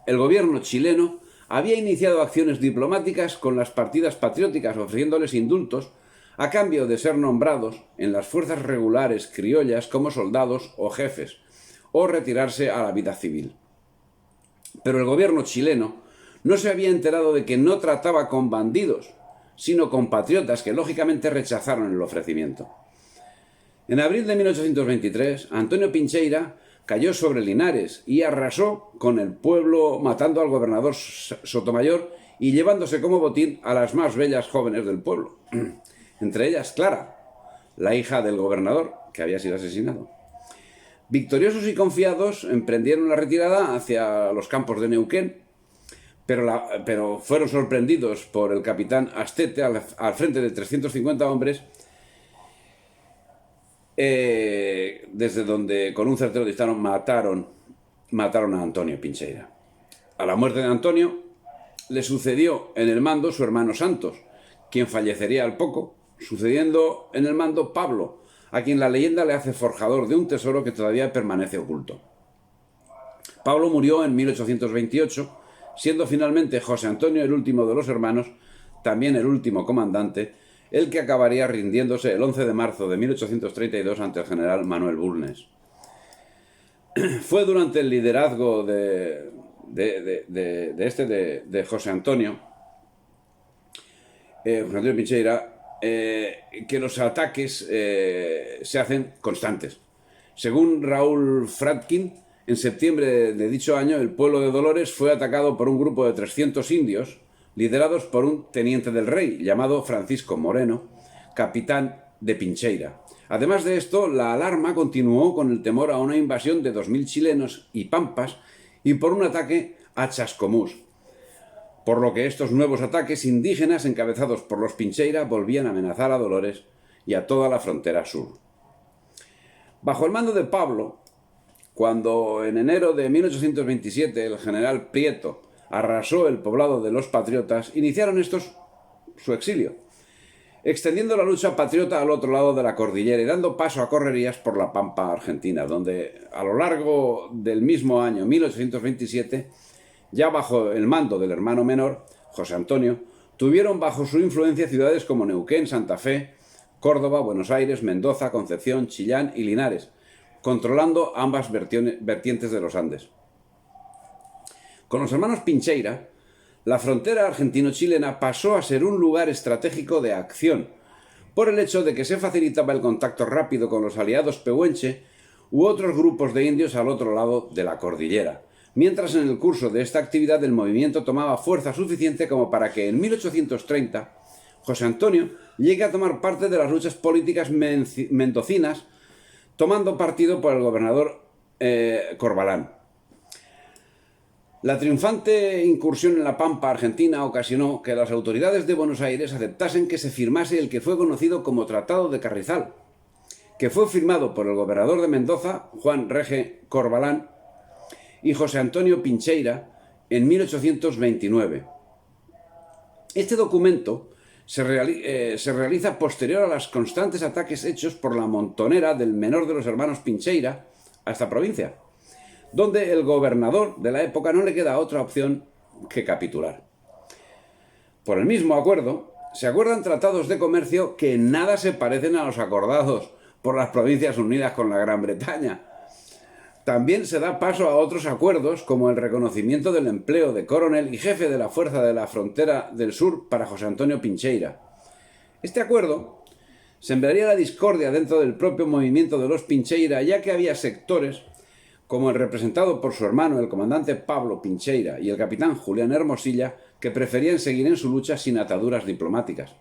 el gobierno chileno había iniciado acciones diplomáticas con las partidas patrióticas ofreciéndoles indultos a cambio de ser nombrados en las fuerzas regulares criollas como soldados o jefes, o retirarse a la vida civil. Pero el gobierno chileno no se había enterado de que no trataba con bandidos, sino con patriotas que lógicamente rechazaron el ofrecimiento. En abril de 1823, Antonio Pincheira cayó sobre Linares y arrasó con el pueblo, matando al gobernador Sotomayor y llevándose como botín a las más bellas jóvenes del pueblo, entre ellas Clara, la hija del gobernador, que había sido asesinado. Victoriosos y confiados, emprendieron la retirada hacia los campos de Neuquén, pero fueron sorprendidos por el capitán Astete al frente de 350 hombres, desde donde con un certero disparo mataron a Antonio Pincheira. A la muerte de Antonio le sucedió en el mando su hermano Santos, quien fallecería al poco, sucediendo en el mando Pablo, a quien la leyenda le hace forjador de un tesoro que todavía permanece oculto. Pablo murió en 1828, siendo finalmente José Antonio el último de los hermanos, también el último comandante, el que acabaría rindiéndose el 11 de marzo de 1832 ante el general Manuel Bulnes. Fue durante el liderazgo de José Antonio Pincheira, que los ataques se hacen constantes. Según Raúl Fradkin, en septiembre de dicho año, el pueblo de Dolores fue atacado por un grupo de 300 indios, liderados por un teniente del rey, llamado Francisco Moreno, capitán de Pincheira. Además de esto, la alarma continuó con el temor a una invasión de 2.000 chilenos y pampas y por un ataque a Chascomús, por lo que estos nuevos ataques indígenas encabezados por los Pincheira volvían a amenazar a Dolores y a toda la frontera sur. Bajo el mando de Pablo, cuando en enero de 1827 el general Prieto arrasó el poblado de los patriotas, iniciaron estos su exilio. extendiendo la lucha patriota al otro lado de la cordillera y dando paso a correrías por la Pampa argentina, donde a lo largo del mismo año 1827, ya bajo el mando del hermano menor, José Antonio, tuvieron bajo su influencia ciudades como Neuquén, Santa Fe, Córdoba, Buenos Aires, Mendoza, Concepción, Chillán y Linares, controlando ambas vertientes de los Andes. Con los hermanos Pincheira, la frontera argentino-chilena pasó a ser un lugar estratégico de acción, por el hecho de que se facilitaba el contacto rápido con los aliados pehuenche u otros grupos de indios al otro lado de la cordillera, mientras en el curso de esta actividad el movimiento tomaba fuerza suficiente como para que en 1830 José Antonio llegue a tomar parte de las luchas políticas mendocinas, tomando partido por el gobernador Corbalán. La triunfante incursión en la Pampa argentina ocasionó que las autoridades de Buenos Aires aceptasen que se firmase el que fue conocido como Tratado de Carrizal, que fue firmado por el gobernador de Mendoza, Juan Rege Corbalán, y José Antonio Pincheira en 1829. Este documento se realiza posterior a los constantes ataques hechos por la montonera del menor de los hermanos Pincheira a esta provincia, donde el gobernador de la época no le queda otra opción que capitular. Por el mismo acuerdo, se acuerdan tratados de comercio que en nada se parecen a los acordados por las Provincias Unidas con la Gran Bretaña. También se da paso a otros acuerdos, como el reconocimiento del empleo de coronel y jefe de la Fuerza de la Frontera del Sur para José Antonio Pincheira. Este acuerdo sembraría la discordia dentro del propio movimiento de los Pincheira, ya que había sectores, como el representado por su hermano, el comandante Pablo Pincheira, y el capitán Julián Hermosilla, que preferían seguir en su lucha sin ataduras diplomáticas.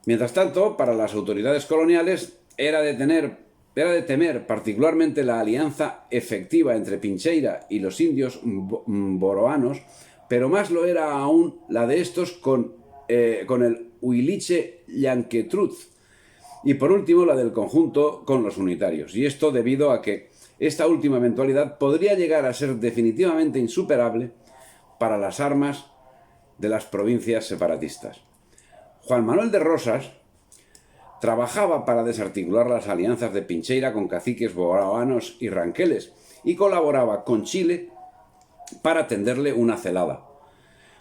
Mientras tanto, para las autoridades coloniales era de temer particularmente la alianza efectiva entre Pincheira y los indios boroanos, pero más lo era aún la de estos con el Huiliche Llanquetruz, y por último la del conjunto con los unitarios, y esto debido a que esta última eventualidad podría llegar a ser definitivamente insuperable para las armas de las provincias separatistas. Juan Manuel de Rosas trabajaba para desarticular las alianzas de Pincheira con caciques boroanos y ranqueles y colaboraba con Chile para tenderle una celada.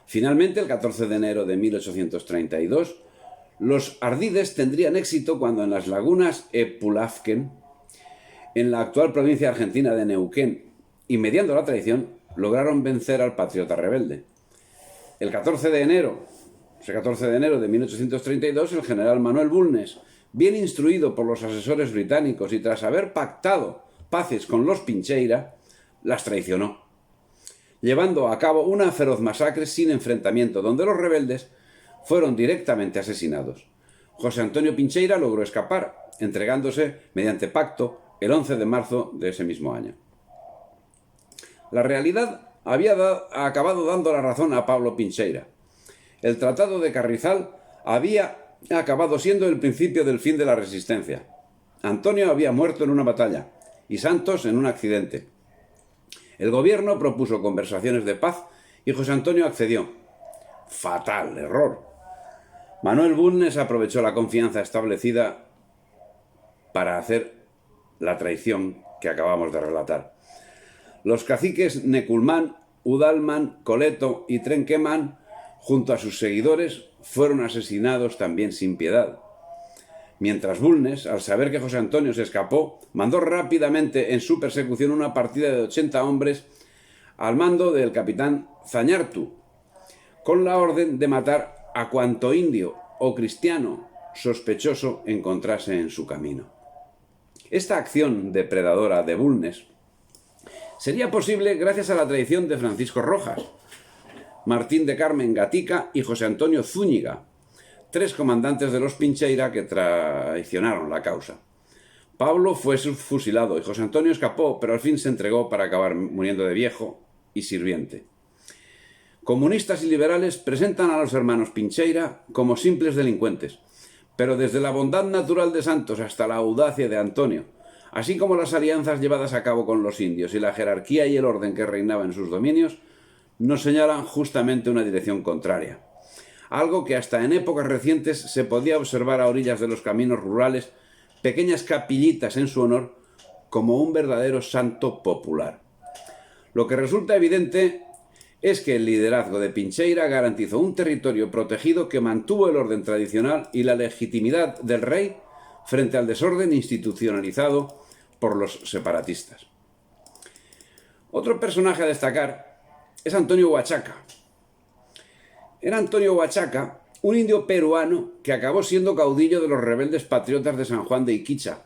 Finalmente, el 14 de enero de 1832, los ardides tendrían éxito cuando en las lagunas Epulafquen, en la actual provincia argentina de Neuquén, y mediando la traición, lograron vencer al patriota rebelde. El 14 de enero de 1832, el general Manuel Bulnes, bien instruido por los asesores británicos y tras haber pactado paces con los Pincheira, las traicionó, llevando a cabo una feroz masacre sin enfrentamiento, donde los rebeldes fueron directamente asesinados. José Antonio Pincheira logró escapar, entregándose mediante pacto el 11 de marzo de ese mismo año. La realidad había acabado dando la razón a Pablo Pincheira. El Tratado de Carrizal había acabado siendo el principio del fin de la resistencia. Antonio había muerto en una batalla y Santos en un accidente. El gobierno propuso conversaciones de paz y José Antonio accedió. Fatal error. Manuel Bulnes aprovechó la confianza establecida para hacer la traición que acabamos de relatar. Los caciques Neculmán, Udalmán, Coleto y Trenquemán, junto a sus seguidores, fueron asesinados también sin piedad. Mientras Bulnes, al saber que José Antonio se escapó, mandó rápidamente en su persecución una partida de 80 hombres al mando del capitán Zañartu, con la orden de matar a cuanto indio o cristiano sospechoso encontrase en su camino. Esta acción depredadora de Bulnes sería posible gracias a la traición de Francisco Rojas, Martín de Carmen Gatica y José Antonio Zúñiga, 3 comandantes de los Pincheira que traicionaron la causa. Pablo fue fusilado y José Antonio escapó, pero al fin se entregó para acabar muriendo de viejo y sirviente. Comunistas y liberales presentan a los hermanos Pincheira como simples delincuentes, pero desde la bondad natural de Santos hasta la audacia de Antonio, así como las alianzas llevadas a cabo con los indios y la jerarquía y el orden que reinaba en sus dominios, nos señalan justamente una dirección contraria. algo que hasta en épocas recientes se podía observar a orillas de los caminos rurales, pequeñas capillitas en su honor, como un verdadero santo popular. Lo que resulta evidente es que el liderazgo de Pincheira garantizó un territorio protegido que mantuvo el orden tradicional y la legitimidad del rey frente al desorden institucionalizado por los separatistas. Otro personaje a destacar es Antonio Huachaca. Era Antonio Huachaca, un indio peruano que acabó siendo caudillo de los rebeldes patriotas de San Juan de Iquicha,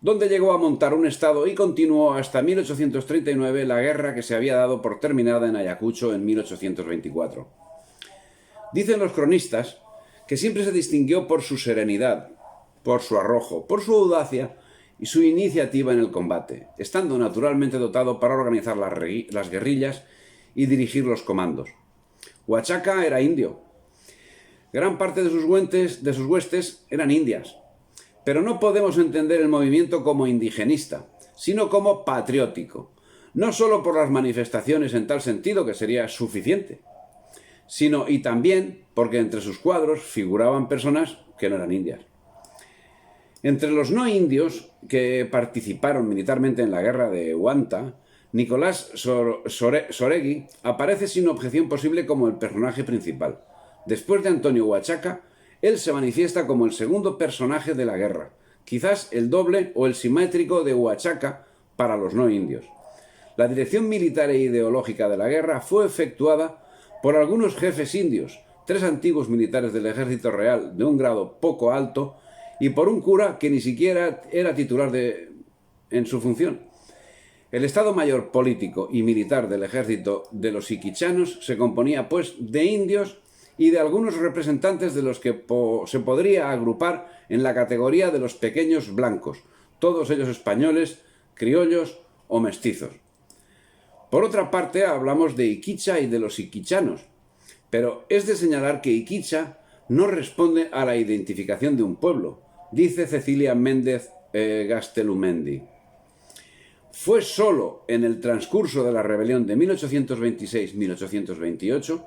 donde llegó a montar un estado y continuó hasta 1839 la guerra que se había dado por terminada en Ayacucho en 1824. Dicen los cronistas que siempre se distinguió por su serenidad, por su arrojo, por su audacia y su iniciativa en el combate, estando naturalmente dotado para organizar las guerrillas y dirigir los comandos. Huachaca era indio. Gran parte de sus huestes eran indias. Pero no podemos entender el movimiento como indigenista, sino como patriótico, no solo por las manifestaciones en tal sentido, que sería suficiente, sino y también porque entre sus cuadros figuraban personas que no eran indias. Entre los no indios que participaron militarmente en la guerra de Huanta, Nicolás Soregui aparece sin objeción posible como el personaje principal. Después de Antonio Huachaca, él se manifiesta como el segundo personaje de la guerra, quizás el doble o el simétrico de Huachaca para los no indios. La dirección militar e ideológica de la guerra fue efectuada por algunos jefes indios, 3 antiguos militares del ejército real de un grado poco alto y por un cura que ni siquiera era titular en su función. El Estado Mayor político y militar del ejército de los iquichanos se componía, pues, de indios y de algunos representantes de los que se podría agrupar en la categoría de los pequeños blancos, todos ellos españoles, criollos o mestizos. Por otra parte, hablamos de Iquicha y de los iquichanos, pero es de señalar que Iquicha no responde a la identificación de un pueblo, dice Cecilia Méndez Gastelumendi. Fue solo en el transcurso de la rebelión de 1826-1828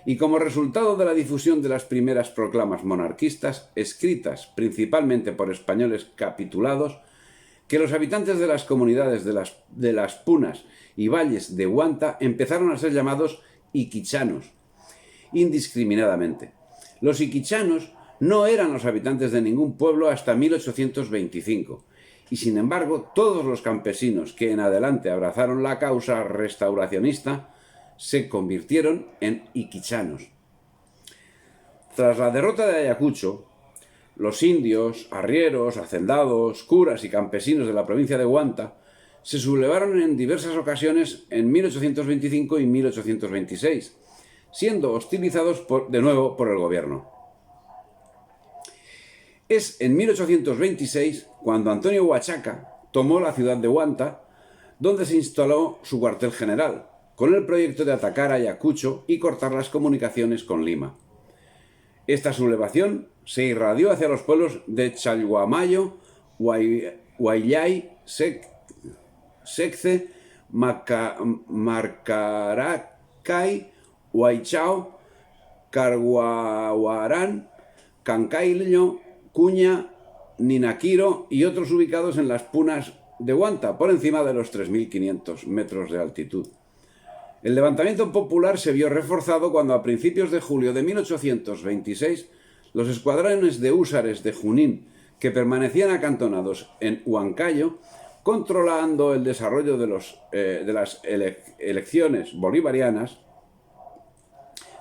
y como resultado de la difusión de las primeras proclamas monarquistas, escritas principalmente por españoles capitulados, que los habitantes de las comunidades de las punas y valles de Huanta empezaron a ser llamados iquichanos, indiscriminadamente. Los iquichanos no eran los habitantes de ningún pueblo hasta 1825, y sin embargo todos los campesinos que en adelante abrazaron la causa restauracionista se convirtieron en iquichanos. Tras la derrota de Ayacucho, los indios, arrieros, hacendados, curas y campesinos de la provincia de Huanta se sublevaron en diversas ocasiones en 1825 y 1826, siendo hostilizados de nuevo por el gobierno. Es en 1826 cuando Antonio Huachaca tomó la ciudad de Huanta, donde se instaló su cuartel general, con el proyecto de atacar a Ayacucho y cortar las comunicaciones con Lima. Esta sublevación se irradió hacia los pueblos de Chalhuamayo, Huayllay, Secce, Marcaracay, Huaychao, Carguahuarán, Cancaillo, Cuña, Ninaquiro y otros ubicados en las punas de Huanta, por encima de los 3.500 metros de altitud. El levantamiento popular se vio reforzado cuando a principios de julio de 1826 los escuadrones de húsares de Junín, que permanecían acantonados en Huancayo, controlando el desarrollo de las elecciones bolivarianas,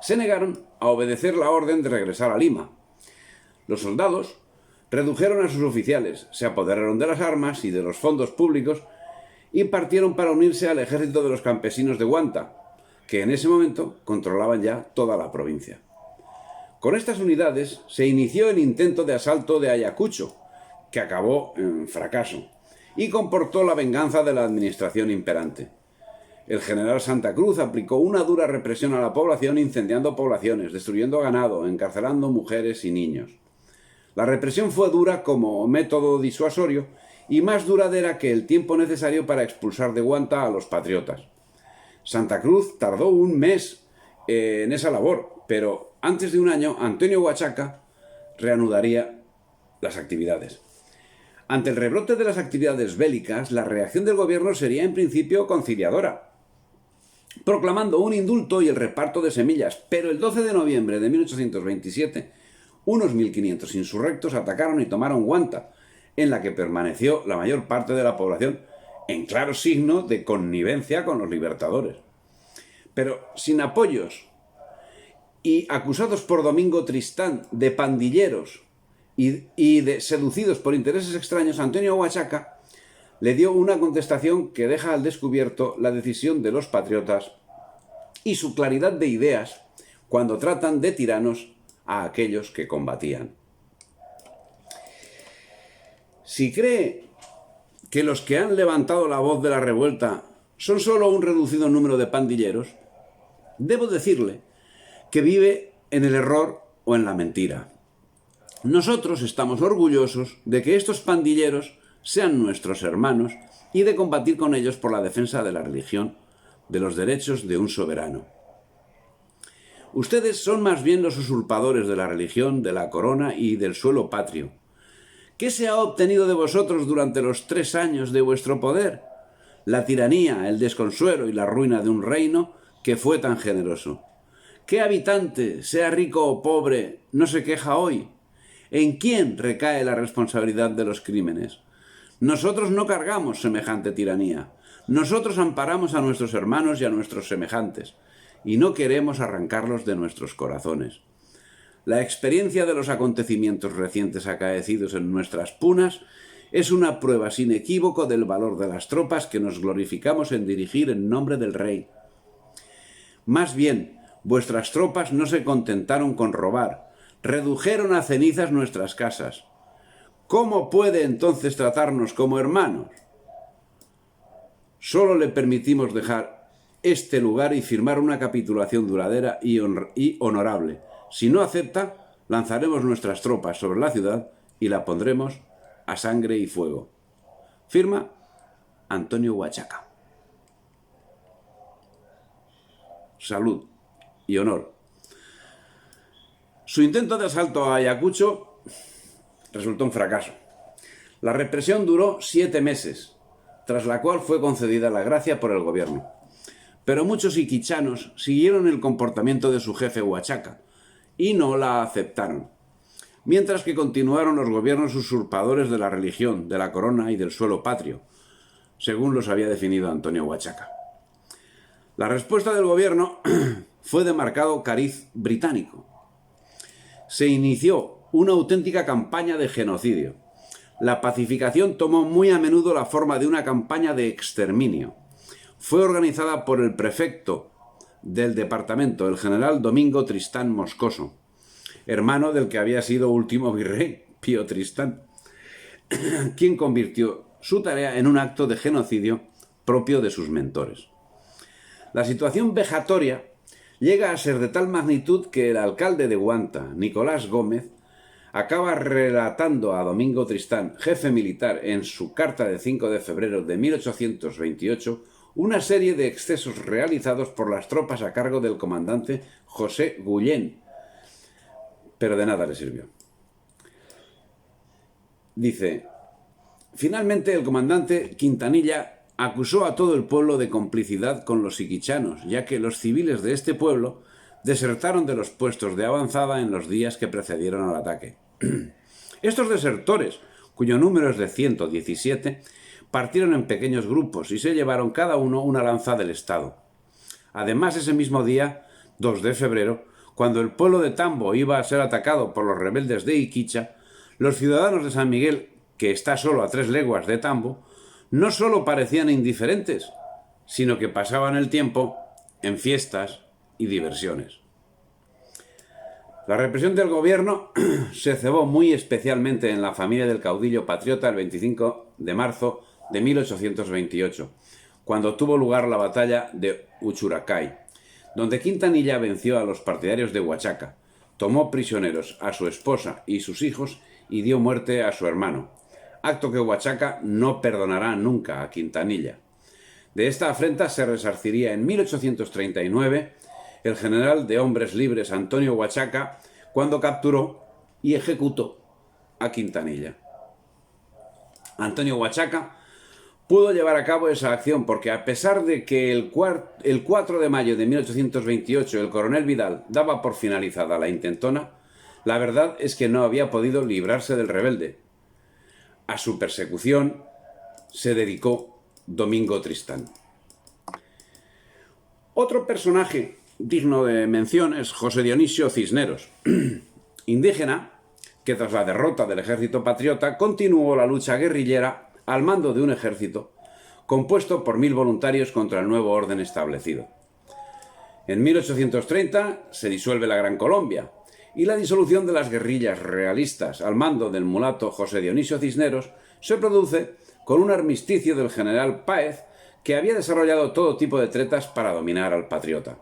se negaron a obedecer la orden de regresar a Lima. Los soldados redujeron a sus oficiales, se apoderaron de las armas y de los fondos públicos y partieron para unirse al ejército de los campesinos de Huanta, que en ese momento controlaban ya toda la provincia. Con estas unidades se inició el intento de asalto de Ayacucho, que acabó en fracaso, y comportó la venganza de la administración imperante. El general Santa Cruz aplicó una dura represión a la población, incendiando poblaciones, destruyendo ganado, encarcelando mujeres y niños. La represión fue dura como método disuasorio y más duradera que el tiempo necesario para expulsar de Huanta a los patriotas. Santa Cruz tardó un mes en esa labor, pero antes de un año, Antonio Huachaca reanudaría las actividades. Ante el rebrote de las actividades bélicas, la reacción del gobierno sería en principio conciliadora, proclamando un indulto y el reparto de semillas. Pero el 12 de noviembre de 1827, unos 1.500 insurrectos atacaron y tomaron Guanta, en la que permaneció la mayor parte de la población, en claro signo de connivencia con los libertadores. Pero sin apoyos y acusados por Domingo Tristán de pandilleros y de seducidos por intereses extraños, Antonio Huachaca le dio una contestación que deja al descubierto la decisión de los patriotas y su claridad de ideas cuando tratan de tiranos a aquellos que combatían. Si cree que los que han levantado la voz de la revuelta son solo un reducido número de pandilleros, debo decirle que vive en el error o en la mentira. Nosotros estamos orgullosos de que estos pandilleros sean nuestros hermanos y de combatir con ellos por la defensa de la religión, de los derechos de un soberano. Ustedes son más bien los usurpadores de la religión, de la corona y del suelo patrio. ¿Qué se ha obtenido de vosotros durante los 3 años de vuestro poder? La tiranía, el desconsuelo y la ruina de un reino que fue tan generoso. ¿Qué habitante, sea rico o pobre, no se queja hoy? ¿En quién recae la responsabilidad de los crímenes? Nosotros no cargamos semejante tiranía. Nosotros amparamos a nuestros hermanos y a nuestros semejantes, y no queremos arrancarlos de nuestros corazones. La experiencia de los acontecimientos recientes acaecidos en nuestras punas es una prueba sin equívoco del valor de las tropas que nos glorificamos en dirigir en nombre del rey. Más bien, vuestras tropas no se contentaron con robar, redujeron a cenizas nuestras casas. ¿Cómo puede entonces tratarnos como hermanos? Solo le permitimos dejar este lugar y firmar una capitulación duradera y honorable. Si no acepta, lanzaremos nuestras tropas sobre la ciudad y la pondremos a sangre y fuego. Firma Antonio Huachaca. Salud y honor. Su intento de asalto a Ayacucho resultó un fracaso. La represión duró 7 meses, tras la cual fue concedida la gracia por el gobierno. Pero muchos iquichanos siguieron el comportamiento de su jefe Huachaca y no la aceptaron, mientras que continuaron los gobiernos usurpadores de la religión, de la corona y del suelo patrio, según los había definido Antonio Huachaca. La respuesta del gobierno fue de marcado cariz británico. Se inició una auténtica campaña de genocidio. La pacificación tomó muy a menudo la forma de una campaña de exterminio. Fue organizada por el prefecto del departamento, el general Domingo Tristán Moscoso, hermano del que había sido último virrey, Pío Tristán, quien convirtió su tarea en un acto de genocidio propio de sus mentores. La situación vejatoria llega a ser de tal magnitud que el alcalde de Guanta, Nicolás Gómez, acaba relatando a Domingo Tristán, jefe militar, en su carta de 5 de febrero de 1828, una serie de excesos realizados por las tropas a cargo del comandante José Guillén, pero de nada le sirvió. Dice: finalmente el comandante Quintanilla acusó a todo el pueblo de complicidad con los iquichanos, ya que los civiles de este pueblo desertaron de los puestos de avanzada en los días que precedieron al ataque. Estos desertores, cuyo número es de 117, partieron en pequeños grupos y se llevaron cada uno una lanza del Estado. Además, ese mismo día, 2 de febrero, cuando el pueblo de Tambo iba a ser atacado por los rebeldes de Iquicha, los ciudadanos de San Miguel, que está solo a 3 leguas de Tambo, no solo parecían indiferentes, sino que pasaban el tiempo en fiestas y diversiones. La represión del gobierno se cebó muy especialmente en la familia del caudillo patriota el 25 de marzo de 1828, cuando tuvo lugar la batalla de Uchuracay, donde Quintanilla venció a los partidarios de Huachaca, tomó prisioneros a su esposa y sus hijos y dio muerte a su hermano, acto que Huachaca no perdonará nunca a Quintanilla. De esta afrenta se resarciría en 1839 el general de hombres libres Antonio Huachaca cuando capturó y ejecutó a Quintanilla. Antonio Huachaca pudo llevar a cabo esa acción porque, a pesar de que el 4 de mayo de 1828 el coronel Vidal daba por finalizada la intentona, la verdad es que no había podido librarse del rebelde. A su persecución se dedicó Domingo Tristán. Otro personaje digno de mención es José Dionisio Cisneros, indígena que tras la derrota del ejército patriota continuó la lucha guerrillera al mando de un ejército compuesto por 1000 voluntarios contra el nuevo orden establecido. En 1830 se disuelve la Gran Colombia y la disolución de las guerrillas realistas al mando del mulato José Dionisio Cisneros se produce con un armisticio del general Páez, que había desarrollado todo tipo de tretas para dominar al patriota.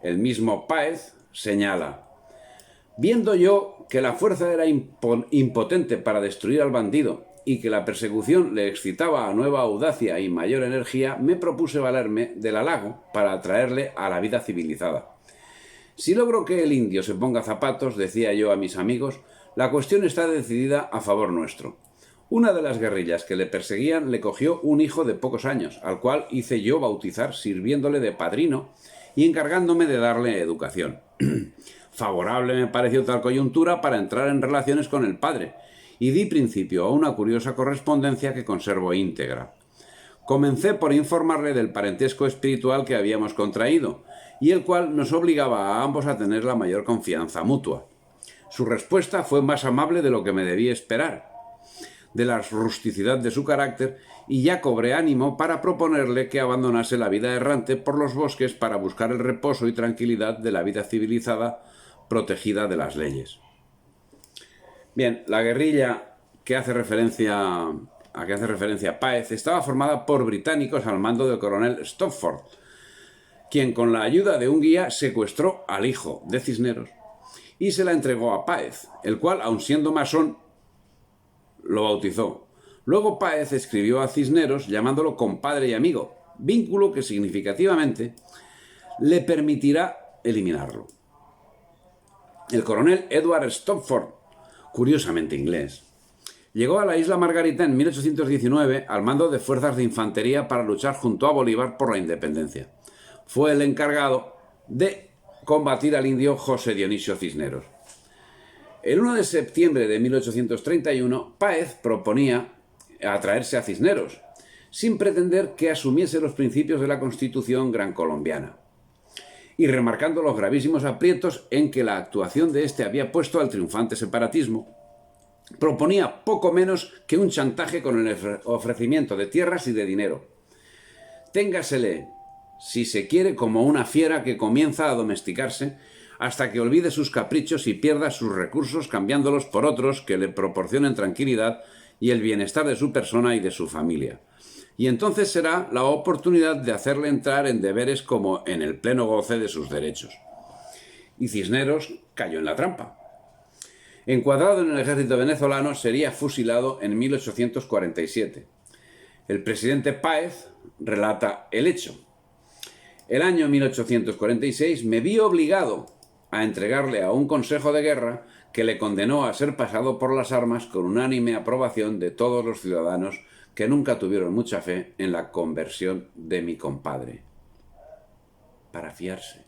El mismo Páez señala: viendo yo que la fuerza era impotente para destruir al bandido y que la persecución le excitaba a nueva audacia y mayor energía, me propuse valerme del halago para atraerle a la vida civilizada. Si logro que el indio se ponga zapatos, decía yo a mis amigos, la cuestión está decidida a favor nuestro. Una de las guerrillas que le perseguían le cogió un hijo de pocos años, al cual hice yo bautizar sirviéndole de padrino y encargándome de darle educación. Favorable me pareció tal coyuntura para entrar en relaciones con el padre, y di principio a una curiosa correspondencia que conservo íntegra. Comencé por informarle del parentesco espiritual que habíamos contraído, y el cual nos obligaba a ambos a tener la mayor confianza mutua. Su respuesta fue más amable de lo que me debí esperar, de la rusticidad de su carácter, y ya cobré ánimo para proponerle que abandonase la vida errante por los bosques para buscar el reposo y tranquilidad de la vida civilizada protegida de las leyes. Bien, la guerrilla a que hace referencia Páez estaba formada por británicos al mando del coronel Stopford, quien con la ayuda de un guía secuestró al hijo de Cisneros y se la entregó a Páez, el cual, aun siendo masón, lo bautizó. Luego Páez escribió a Cisneros llamándolo compadre y amigo, vínculo que significativamente le permitirá eliminarlo. El coronel Edward Stopford, curiosamente inglés, llegó a la isla Margarita en 1819 al mando de fuerzas de infantería para luchar junto a Bolívar por la independencia. Fue el encargado de combatir al indio José Dionisio Cisneros. El 1 de septiembre de 1831, Páez proponía atraerse a Cisneros, sin pretender que asumiese los principios de la Constitución gran colombiana, y remarcando los gravísimos aprietos en que la actuación de éste había puesto al triunfante separatismo, proponía poco menos que un chantaje con el ofrecimiento de tierras y de dinero. Téngasele, si se quiere, como una fiera que comienza a domesticarse hasta que olvide sus caprichos y pierda sus recursos cambiándolos por otros que le proporcionen tranquilidad y el bienestar de su persona y de su familia. Y entonces será la oportunidad de hacerle entrar en deberes como en el pleno goce de sus derechos. Y Cisneros cayó en la trampa. Encuadrado en el ejército venezolano, sería fusilado en 1847. El presidente Páez relata el hecho. El año 1846 me vi obligado a entregarle a un consejo de guerra que le condenó a ser pasado por las armas con unánime aprobación de todos los ciudadanos que nunca tuvieron mucha fe en la conversión de mi compadre, para fiarse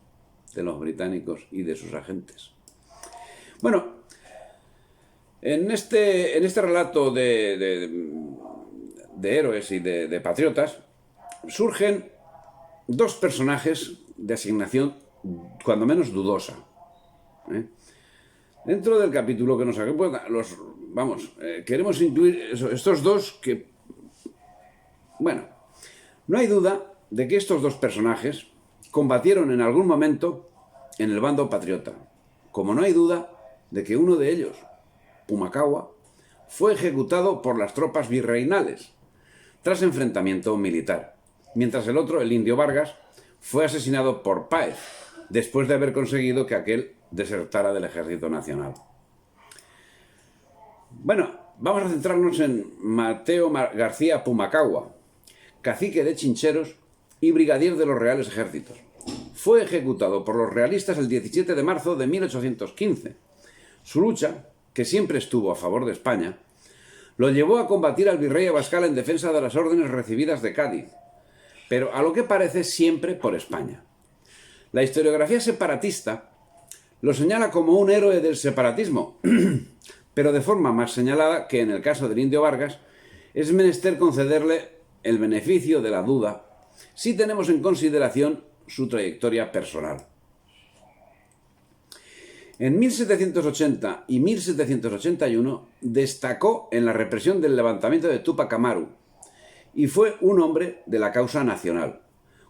de los británicos y de sus agentes. Bueno, en este relato de héroes y de patriotas surgen dos personajes de asignación cuando menos dudosa. Dentro del capítulo que nos acompaña, queremos incluir estos dos que, bueno, no hay duda de que estos dos personajes combatieron en algún momento en el bando patriota, como no hay duda de que uno de ellos, Pumacahua, fue ejecutado por las tropas virreinales tras enfrentamiento militar, mientras el otro, el indio Vargas, fue asesinado por Páez, después de haber conseguido que aquel desertara del Ejército Nacional. Bueno, vamos a centrarnos en Mateo García Pumacahua, cacique de Chincheros y brigadier de los Reales Ejércitos. fue ejecutado por los realistas el 17 de marzo de 1815. Su lucha, que siempre estuvo a favor de España, lo llevó a combatir al virrey Abascal en defensa de las órdenes recibidas de Cádiz, pero a lo que parece siempre por España. La historiografía separatista lo señala como un héroe del separatismo, pero de forma más señalada que en el caso del Indio Vargas, es menester concederle el beneficio de la duda si tenemos en consideración su trayectoria personal. En 1780 y 1781 destacó en la represión del levantamiento de Túpac Amaru y fue un hombre de la causa nacional,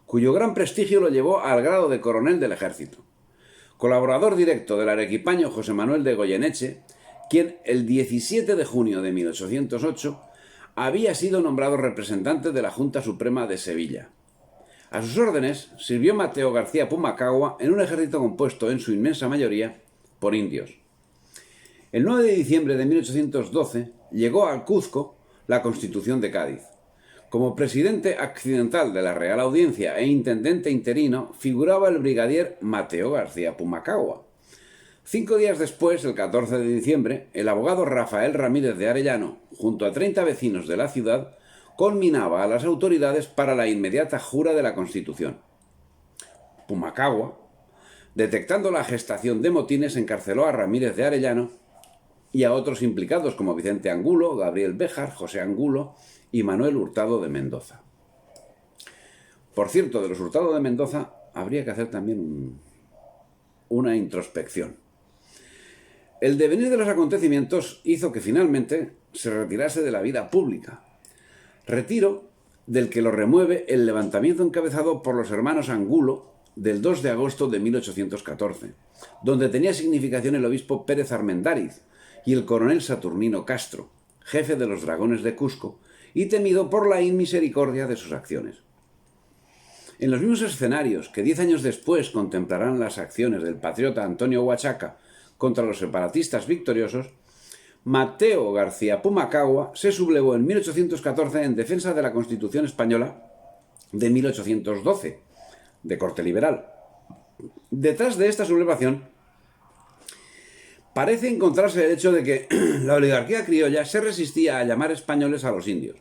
cuyo gran prestigio lo llevó al grado de coronel del ejército. Colaborador directo del arequipeño José Manuel de Goyeneche, quien el 17 de junio de 1808 había sido nombrado representante de la Junta Suprema de Sevilla. A sus órdenes sirvió Mateo García Pumacahua en un ejército compuesto en su inmensa mayoría por indios. El 9 de diciembre de 1812 llegó a Cuzco la Constitución de Cádiz. Como presidente accidental de la Real Audiencia e intendente interino figuraba el brigadier Mateo García Pumacahua. 5 días después, el 14 de diciembre, el abogado Rafael Ramírez de Arellano, junto a 30 vecinos de la ciudad, conminaba a las autoridades para la inmediata jura de la Constitución. Pumacahua, detectando la gestación de motines, encarceló a Ramírez de Arellano y a otros implicados como Vicente Angulo, Gabriel Béjar, José Angulo y Manuel Hurtado de Mendoza. Por cierto, de los Hurtado de Mendoza habría que hacer también una introspección. El devenir de los acontecimientos hizo que finalmente se retirase de la vida pública. Retiro del que lo remueve el levantamiento encabezado por los hermanos Angulo del 2 de agosto de 1814, donde tenía significación el obispo Pérez Armendáriz y el coronel Saturnino Castro, jefe de los dragones de Cusco y temido por la inmisericordia de sus acciones. En los mismos escenarios que 10 años después contemplarán las acciones del patriota Antonio Huachaca contra los separatistas victoriosos, Mateo García Pumacahua se sublevó en 1814 en defensa de la Constitución española de 1812, de corte liberal. Detrás de esta sublevación parece encontrarse el hecho de que la oligarquía criolla se resistía a llamar españoles a los indios.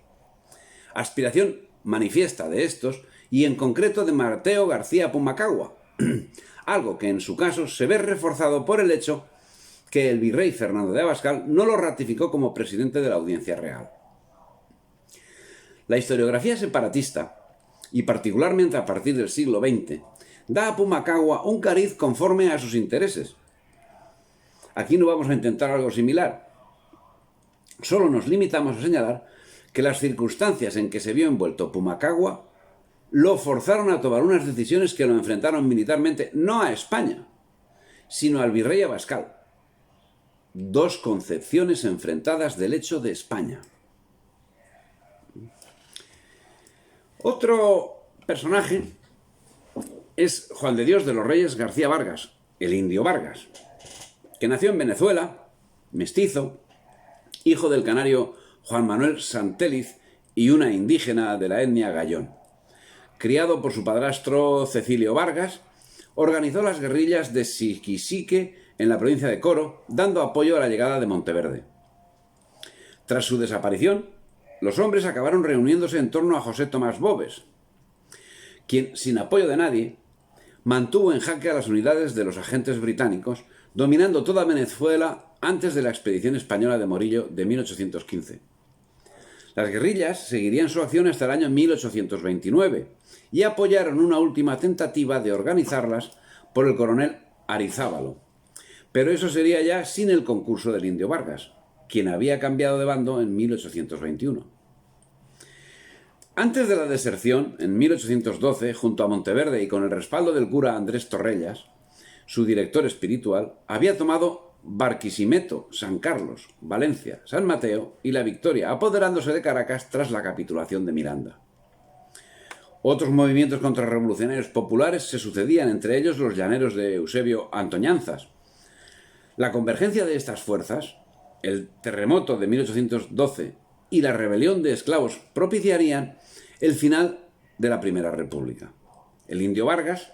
Aspiración manifiesta de estos y en concreto de Mateo García Pumacahua, algo que en su caso se ve reforzado por el hecho que el virrey Fernando de Abascal no lo ratificó como presidente de la Audiencia Real. La historiografía separatista, y particularmente a partir del siglo XX, da a Pumacahua un cariz conforme a sus intereses. Aquí no vamos a intentar algo similar. Solo nos limitamos a señalar que las circunstancias en que se vio envuelto Pumacahua lo forzaron a tomar unas decisiones que lo enfrentaron militarmente no a España, sino al virrey Abascal. Dos concepciones enfrentadas del hecho de España. Otro personaje es Juan de Dios de los Reyes García Vargas, el Indio Vargas, que nació en Venezuela, mestizo, hijo del canario Juan Manuel Santeliz y una indígena de la etnia Gayón. Criado por su padrastro Cecilio Vargas, organizó las guerrillas de Siquisique en la provincia de Coro, dando apoyo a la llegada de Monteverde. Tras su desaparición, los hombres acabaron reuniéndose en torno a José Tomás Boves, quien, sin apoyo de nadie, mantuvo en jaque a las unidades de los agentes británicos, dominando toda Venezuela antes de la expedición española de Morillo de 1815. Las guerrillas seguirían su acción hasta el año 1829 y apoyaron una última tentativa de organizarlas por el coronel Arizábalo. Pero eso sería ya sin el concurso del Indio Vargas, quien había cambiado de bando en 1821. Antes de la deserción, en 1812, junto a Monteverde y con el respaldo del cura Andrés Torrellas, su director espiritual, había tomado Barquisimeto, San Carlos, Valencia, San Mateo y La Victoria, apoderándose de Caracas tras la capitulación de Miranda. Otros movimientos contrarrevolucionarios populares se sucedían, entre ellos los llaneros de Eusebio Antoñanzas. La convergencia de estas fuerzas, el terremoto de 1812 y la rebelión de esclavos propiciarían el final de la Primera República. El Indio Vargas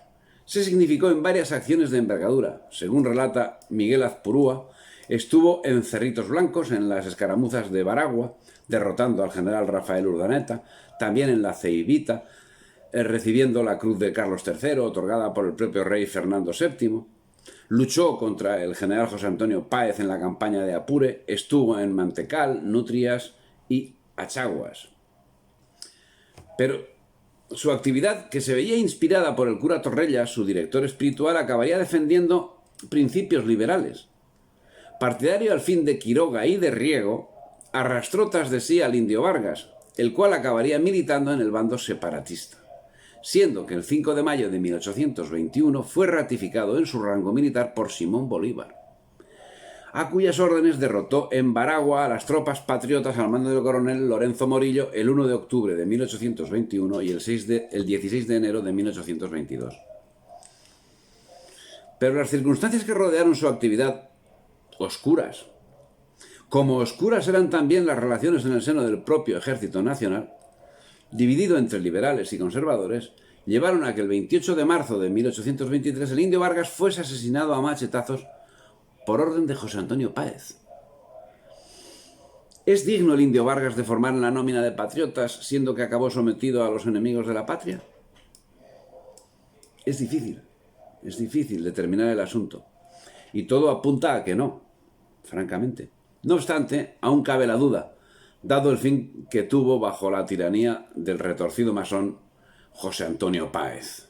se significó en varias acciones de envergadura. Según relata Miguel Azpurúa, estuvo en Cerritos Blancos, en las escaramuzas de Baragua, derrotando al general Rafael Urdaneta, también en la Ceibita, recibiendo la Cruz de Carlos III, otorgada por el propio rey Fernando VII. Luchó contra el general José Antonio Páez en la campaña de Apure, estuvo en Mantecal, Nutrias y Achaguas. Pero su actividad, que se veía inspirada por el cura Torrellas, su director espiritual, acabaría defendiendo principios liberales. Partidario al fin de Quiroga y de Riego, arrastró tras de sí al indio Vargas, el cual acabaría militando en el bando separatista, siendo que el 5 de mayo de 1821 fue ratificado en su rango militar por Simón Bolívar, a cuyas órdenes derrotó en Baragua a las tropas patriotas al mando del coronel Lorenzo Morillo el 1 de octubre de 1821 y el 16 de enero de 1822. Pero las circunstancias que rodearon su actividad, oscuras, como oscuras eran también las relaciones en el seno del propio Ejército Nacional, dividido entre liberales y conservadores, llevaron a que el 28 de marzo de 1823 el indio Vargas fuese asesinado a machetazos por orden de José Antonio Páez. ¿Es digno el indio Vargas de formar en la nómina de patriotas, siendo que acabó sometido a los enemigos de la patria? Es difícil determinar el asunto, y todo apunta a que no, francamente. No obstante, aún cabe la duda, dado el fin que tuvo bajo la tiranía del retorcido masón José Antonio Páez.